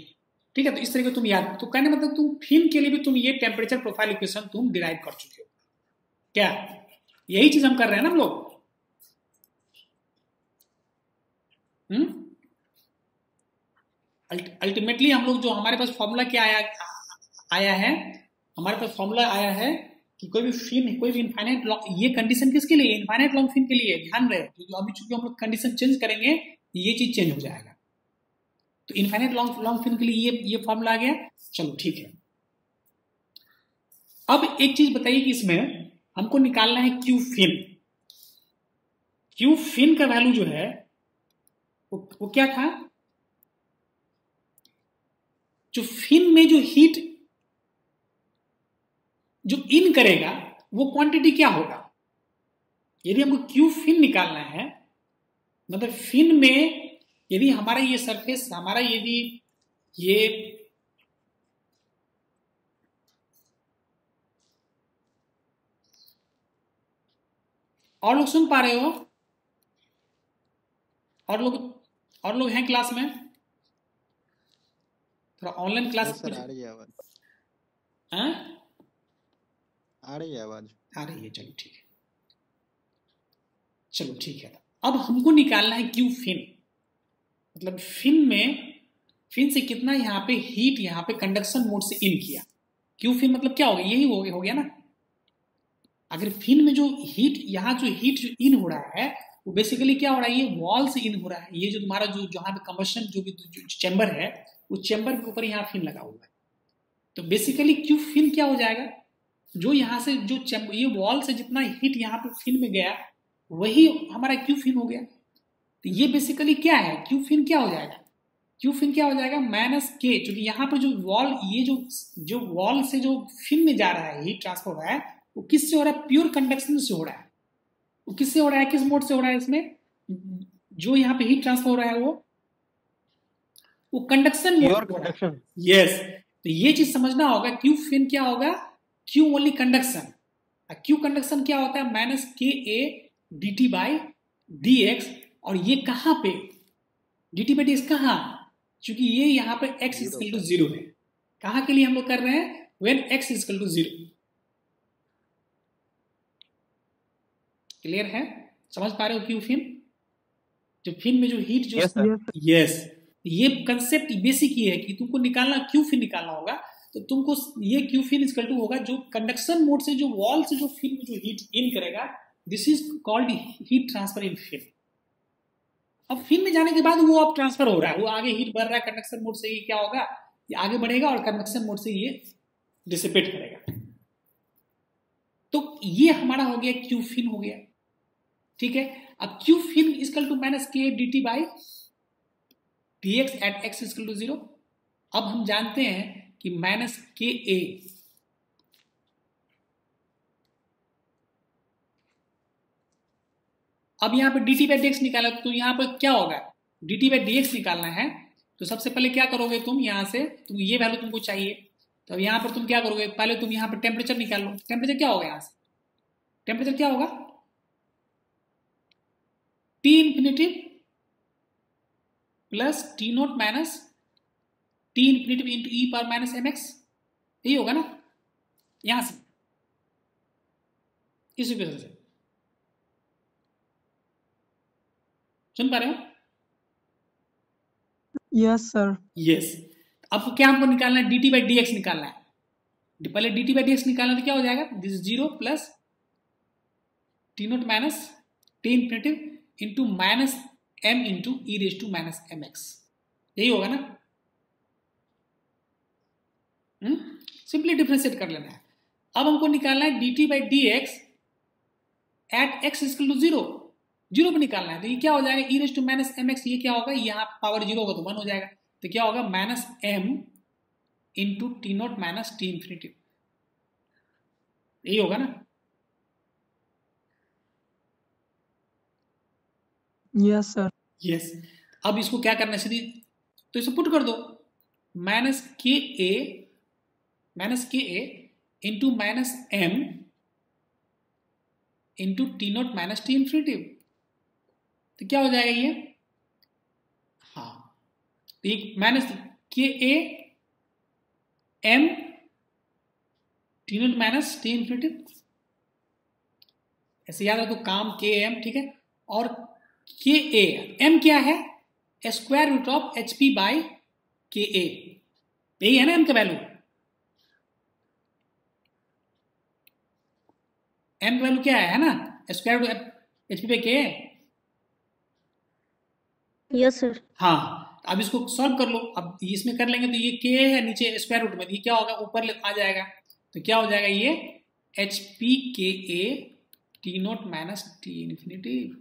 ठीक है। तो इस तरीके तुम याद, तो कहने मतलब तुम फिन के लिए भी तुम ये टेम्परेचर प्रोफाइल इक्वेशन तुम डिराइव कर चुके हो, क्या यही चीज हम कर रहे हैं ना हम लोग। अल्टीमेटली हम लोग जो हमारे पास फॉर्मूला क्या आया है, हमारे पास फॉर्मूला आया है कि कोई भी फिन, कोई भी इनफाइनाइट लॉन्ग, ये कंडीशन किसके लिए, इनफाइनाइट लॉन्ग फिन के लिए, ध्यान रहे, तो अभी चूंकि हम लोग कंडीशन चेंज करेंगे ये चीज चेंज हो जाएगा। तो इनफाइनाइट लॉन्ग फिन के लिए ये फॉर्मूला आ गया, चलो ठीक है। अब एक चीज बताइए कि इसमें हमको निकालना है क्यू फिन। क्यू फिन का वैल्यू जो है वो क्या था, जो फिन में जो हीट जो इन करेगा वो क्वांटिटी क्या होगा। यदि हमको क्यू फिन निकालना है, मतलब फिन में यदि हमारा ये सरफेस, हमारा यदि ये और लोग सुन पा रहे हो, और लोग हैं क्लास में, थोड़ा ऑनलाइन क्लास सर आ रही है आवाज, आ रही है आवाज, आ रही है, चलो ठीक है, चलो ठीक है। अब हमको निकालना है क्यू फिन, मतलब फिन में, फिन से कितना यहाँ पे हीट यहाँ पे कंडक्शन मोड से इन किया। क्यू फिन मतलब क्या हो गया, यही हो गया ना। अगर फिन में जो हीट, यहाँ जो हीट जो इन हो रहा है वो बेसिकली क्या हो रहा है, ये वॉल से इन हो रहा है। ये जो तुम्हारा जो जहाँ पे कंबशन जो चैम्बर है, उस चैम्बर के ऊपर यहाँ फिन लगा हुआ है। तो बेसिकली क्यू फिन क्या हो जाएगा, जो यहाँ से जो ये वॉल से जितना हीट यहाँ पे फिन में गया वही हमारा क्यू फिन हो गया। तो ये बेसिकली क्या है, क्यू फिन क्या हो जाएगा, क्यू फिन क्या हो जाएगा माइनस के, क्योंकि यहाँ पर जो वॉल, ये जो वॉल से जो फिन में जा रहा है हीट ट्रांसफर हो रहा है, वो किससे हो रहा है, प्योर कंडक्शन से हो रहा है। वो किससे हो रहा है, किस मोड से हो रहा है इसमें, जो यहाँ पे हीट ट्रांसफर हो रहा है वो कंडक्शन मोड प्योर हो रहा है। कंडक्शन। यस, तो ये चीज समझना होगा, क्यू फिन क्या होगा, Q only conduction. Q conduction क्या होता है, minus K A D T by D x, और ये कहाँ पे D T by D x कहाँ, क्योंकि ये यहाँ पे x इक्वल टू 0 है। कहाँ के लिए हम लोग कर रहे हैं, when x equal to 0। Clear है, समझ पा रहे हो क्यू फिन, जो फिन में जो हीट जो Yes, sir. यस, ये कंसेप्ट बेसिक ये है कि तुमको निकालना, क्यू फिन निकालना होगा, तो तुमको ये क्यू फिन इक्वल टू होगा जो कंडक्शन मोड से जो वॉल से जो फिन में जो हीट इन करेगा, this is called heat transfer in fin. अब फिन में जाने के बाद वो अब ट्रांसफर हो रहा है, वो आगे हीट बढ़ रहा है कंडक्शन मोड से, ये क्या होगा, ये आगे बढ़ेगा और कंडक्शन मोड से ये डिसिपेट करेगा। तो ये हमारा हो गया क्यू फिन हो गया, ठीक है। अब Q fin equal to minus K D T by D X at X equal to 0। अब हम जानते हैं कि माइनस के ए अब यहां पे D T by D x निकाला, तो यहां पर क्या होगा, D T by D X निकालना है, तो सबसे पहले क्या करोगे तुम, यहां से तुम ये वैल्यू तुमको चाहिए, तो अब यहां पर तुम क्या करोगे, पहले तुम यहां पर टेम्परेचर निकाल लो। टेम्परेचर क्या होगा, यहां से टेम्परेचर क्या होगा, T infinity plus T note minus T infinity into E power minus M X, यही होगा ना, यहां से इस इक्वेशन से, सुन पा रहे हो? Yes sir. यस, अब क्या हमको निकालना है, D T by D X निकालना है। पहले D T by D X निकालना तो क्या हो जाएगा, this 0 plus T note minus T infinity into minus M into E raise to minus M X, यही होगा ना। सिंपली डिफरेंशिएट कर लेना है। अब हमको निकालना है D T by D X at X equal to 0, 0 पे निकालना है, तो ये क्या हो जाएगा, E raise to minus M X, ये क्या होगा, यहाँ पावर 0 होगा तो 1 हो जाएगा, तो क्या होगा minus M into T note minus T infinity, यही होगा ना। Yes sir. यस, अब इसको क्या करना है सीधी, तो इसे पुट कर दो, minus K A into minus M into T note minus T infinity, तो क्या हो जाएगा ये, हाँ, तो ये minus K A M T note minus T infinity, ऐसे याद रखो काम के एम, ठीक है, और के ए एम क्या है, square root of H P by K A, यही है ना एम का वैल्यू, एम का वैल्यू क्या है ना, square root H P by K A. Yes sir. हाँ, अब इसको सॉल्व कर लो, अब इसमें कर लेंगे तो ये के है नीचे स्क्वायर रूट में, ये क्या होगा ऊपर आ जाएगा, तो क्या हो जाएगा ये H P K A T note minus T infinity,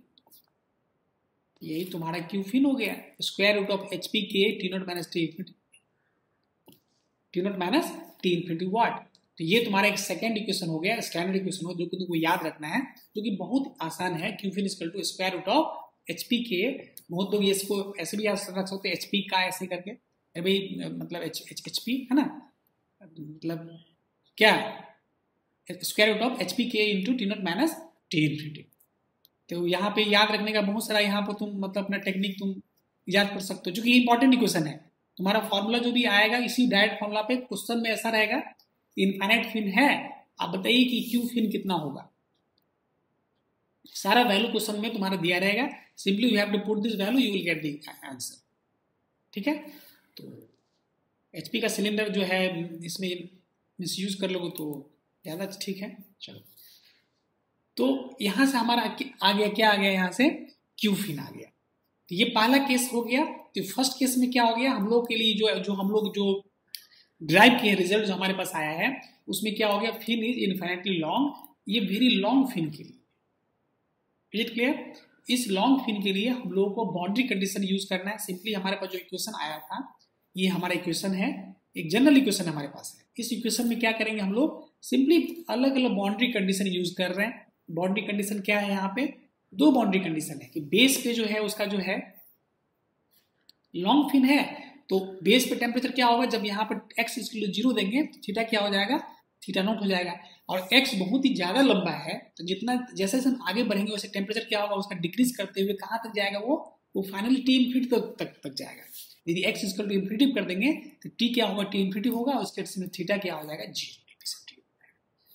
यही तुम्हारा क्यू फिन हो गया, square root of H P K T note minus T infinity, T note minus T infinity watt. तो ये तुम्हारा एक सेकंड इक्वेशन हो गया, स्टैंडर्ड इक्वेशन हो, जो कि तुमको याद रखना है, जो कि बहुत आसान है, Q fin equal to square root of H P K, बहुत लोग ये इसको ऐसे भी याद रख सकते हैं, एच पी का ऐसे करके, अरे भाई मतलब एच पी है ना, मतलब क्या square root of H P K into T note minus T infinity. तो यहाँ पे याद रखने का बहुत सारा, यहाँ पर तुम मतलब अपना टेक्निक तुम याद कर सकते हो, जो कि इंपॉर्टेंट इक्वेशन है। तुम्हारा फॉर्मूला जो भी आएगा इसी डायरेक्ट फॉर्मूला पे क्वेश्चन में ऐसा रहेगा, इनफाइनाइट फिन है, आप बताइए कि क्यू फिन कितना होगा, सारा वैल्यू क्वेश्चन में तुम्हारा दिया रहेगा, simply you have to put this value, you will get the answer, ठीक है। तो एचपी का सिलेंडर जो है इसमें मिसयूज कर लोगे तो ज़्यादा ठीक है। चलो, तो यहाँ से हमारा आ गया, क्या आ गया, यहाँ से क्यू फिन आ गया। तो ये पहला केस हो गया। तो फर्स्ट केस में क्या हो गया, हम लोग के लिए जो हम लोग जो ड्राइव किए रिजल्ट जो हमारे पास आया है, उसमें क्या हो गया, फिन इज इन्फिनिटली लॉन्ग, ये वेरी लॉन्ग फिन के लिए, इज इट क्लियर। इस लॉन्ग फिन के लिए हम लोगों को बाउंड्री कंडीशन यूज करना है। सिंपली हमारे पास जो इक्वेशन आया था, ये हमारा इक्वेशन है, एक जनरल इक्वेशन हमारे पास है। इस इक्वेशन में क्या करेंगे हम लोग, सिंपली अलग अलग बाउंड्री कंडीशन यूज कर रहे हैं, बाउंड्री कंडीशन क्या है यहाँ पे, दो बाउंड्री कंडीशन है कि बेस पे जो है उसका जो है लॉन्ग फिन है, तो बेस पे टेम्परेचर क्या होगा, जब यहाँ पर x इक्वल टू 0 देंगे थीटा क्या हो जाएगा, थीटा नॉट हो जाएगा। और x बहुत ही ज्यादा लंबा है, तो जितना जैसे जैसे हम आगे बढ़ेंगे वैसे टेम्परेचर क्या होगा उसका डिक्रीज करते हुए कहाँ तक जाएगा, वो फाइनली टी इन्फिनिटी तक जाएगा। यदि x इक्वल टू इन्फिनिटी कर देंगे तो t क्या होगा, टी इन्फिनिटी होगा, उसके केस में थीटा क्या हो जाएगा, 0।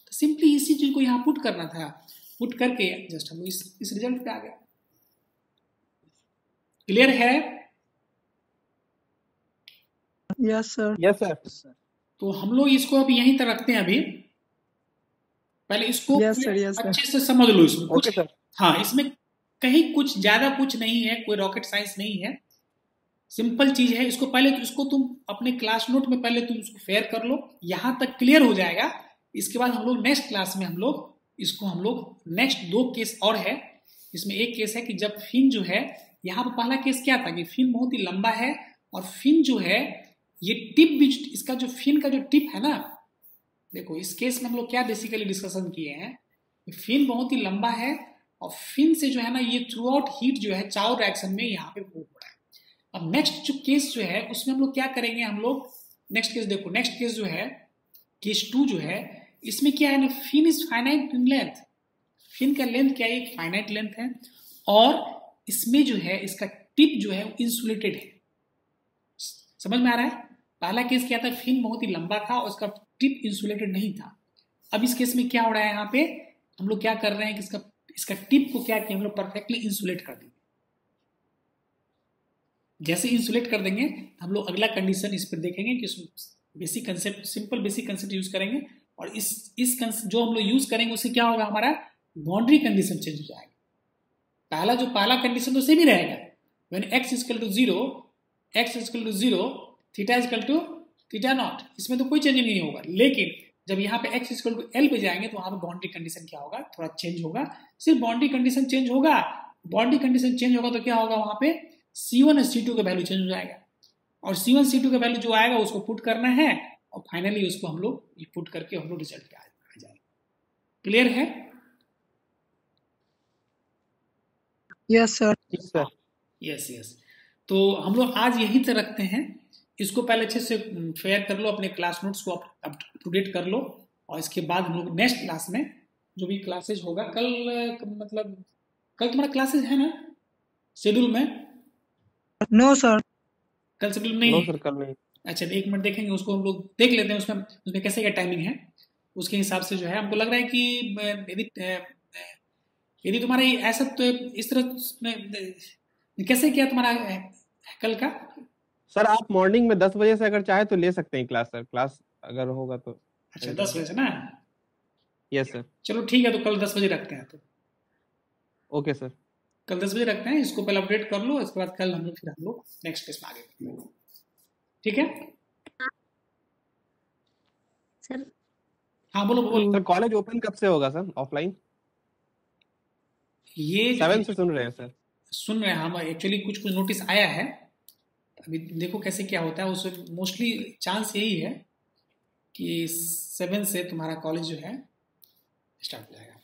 तो सिंपली इसी चीज को यहाँ पुट करना था, पुट करके जस्ट हम इस रिजल्ट पे आ गए। क्लियर है? Yes sir. Yes sir. तो हम लोग इसको अभी यहीं तक रखते हैं। अभी पहले इसको यस सर, यस सर। अच्छे से समझ लो इसमें ओके कुछ, सर। हाँ इसमें कहीं कुछ ज्यादा कुछ नहीं है, कोई रॉकेट साइंस नहीं है, सिंपल चीज है। इसको पहले तो इसको तुम अपने क्लास नोट में पहले तुम इसको फेयर कर लो, यहां तक क्लियर हो जाएगा। इसके बाद हम लोग नेक्स्ट क्लास में हम लोग नेक्स्ट दो केस और है। इसमें एक केस है कि जब फिन जो है, यहाँ पर पहला केस क्या था कि फिन बहुत ही लंबा है और फिन जो है ये टिप भी, इसका जो फिन का जो टिप है ना, देखो इस केस में हम लोग क्या बेसिकली डिस्कशन किए हैं, फिन बहुत ही लंबा है और फिन से जो है ना ये थ्रू आउट हीट जो है चारों डायरेक्शन में यहाँ पे मूव हो रहा है। अब नेक्स्ट जो केस जो है उसमें हम लोग क्या करेंगे, हम लोग नेक्स्ट केस देखो, नेक्स्ट केस जो है केस 2 जो है, इसमें क्या है ना, fin is finite in length, fin का लेंथ क्या है, एक फाइनाइट लेंथ है और इसमें जो है इसका टिप जो है इंसुलेटेड है। समझ में आ रहा है? पहला केस क्या था, फिन बहुत ही लंबा था और उसका टिप इंसुलेटेड नहीं था। अब इस केस में क्या हो रहा है, यहाँ पे हम लोग क्या कर रहे हैं कि इसका टिप को क्या किया, हम लोग परफेक्टली इंसुलेट कर देंगे। जैसे इंसुलेट कर देंगे हम लोग अगला कंडीशन इस पर देखेंगे कि basic concept, simple basic concept use करेंगे और इस जो हम लोग यूज करेंगे उससे क्या होगा, हमारा बाउंड्री कंडीशन चेंज हो जाएगा। पहला कंडीशन तो सेम ही रहेगा, when x equal to 0 theta equal to theta naught, इसमें तो कोई चेंज नहीं होगा। लेकिन जब यहाँ पे x इक्वल टू l पे जाएंगे तो वहां पे बाउंड्री कंडीशन क्या होगा, थोड़ा चेंज होगा। सिर्फ बाउंड्री कंडीशन चेंज होगा, तो क्या होगा, वहां पे C1 और C2 का वैल्यू चेंज हो जाएगा और C1 C2 का वैल्यू जो आएगा उसको पुट करना है और फाइनली उसको हम लोग पुट करके हम लोग रिजल्ट पे आ जाएंगे। क्लियर है? Yes sir. यस। तो हम लोग आज यहीं तक रखते हैं। इसको पहले अच्छे से फेयर कर लो, अपने क्लास नोट्स को अप टू डेट कर लो और इसके बाद हम लोग नेक्स्ट क्लास में जो भी क्लासेज होगा, कल तुम्हारा क्लासेज है ना शेड्यूल में? No sir. कल शेड्यूल नहीं नो है? सर, कल नहीं। अच्छा, एक मिनट देखेंगे उसको, हम लोग देख लेते हैं उसमें कैसे क्या टाइमिंग है, उसके हिसाब से जो है हमको लग रहा है कि यदि तुम्हारा ऐसा तो इस तरह कैसे क्या तुम्हारा कल का? सर आप मॉर्निंग में 10 बजे से अगर चाहे तो ले सकते हैं क्लास, सर क्लास अगर होगा तो। अच्छा 10 बजे से ना? Yes sir. चलो ठीक है, तो कल 10 बजे रखते हैं। तो ओके सर, कल 10 बजे रखते हैं, इसको पहले अपडेट कर लो, इसके बाद कल हम लोग नेक्स्ट केस में आगे, ठीक है? सर हाँ बोलो। सर कॉलेज ओपन कब से होगा सर, ऑफलाइन? ये 7 से सुन रहे हैं सर। सुन रहे हैं हम, एक्चुअली कुछ नोटिस आया है, अभी देखो कैसे क्या होता है। उसमें मोस्टली चांस यही है कि 7 से तुम्हारा कॉलेज जो है स्टार्ट हो जाएगा।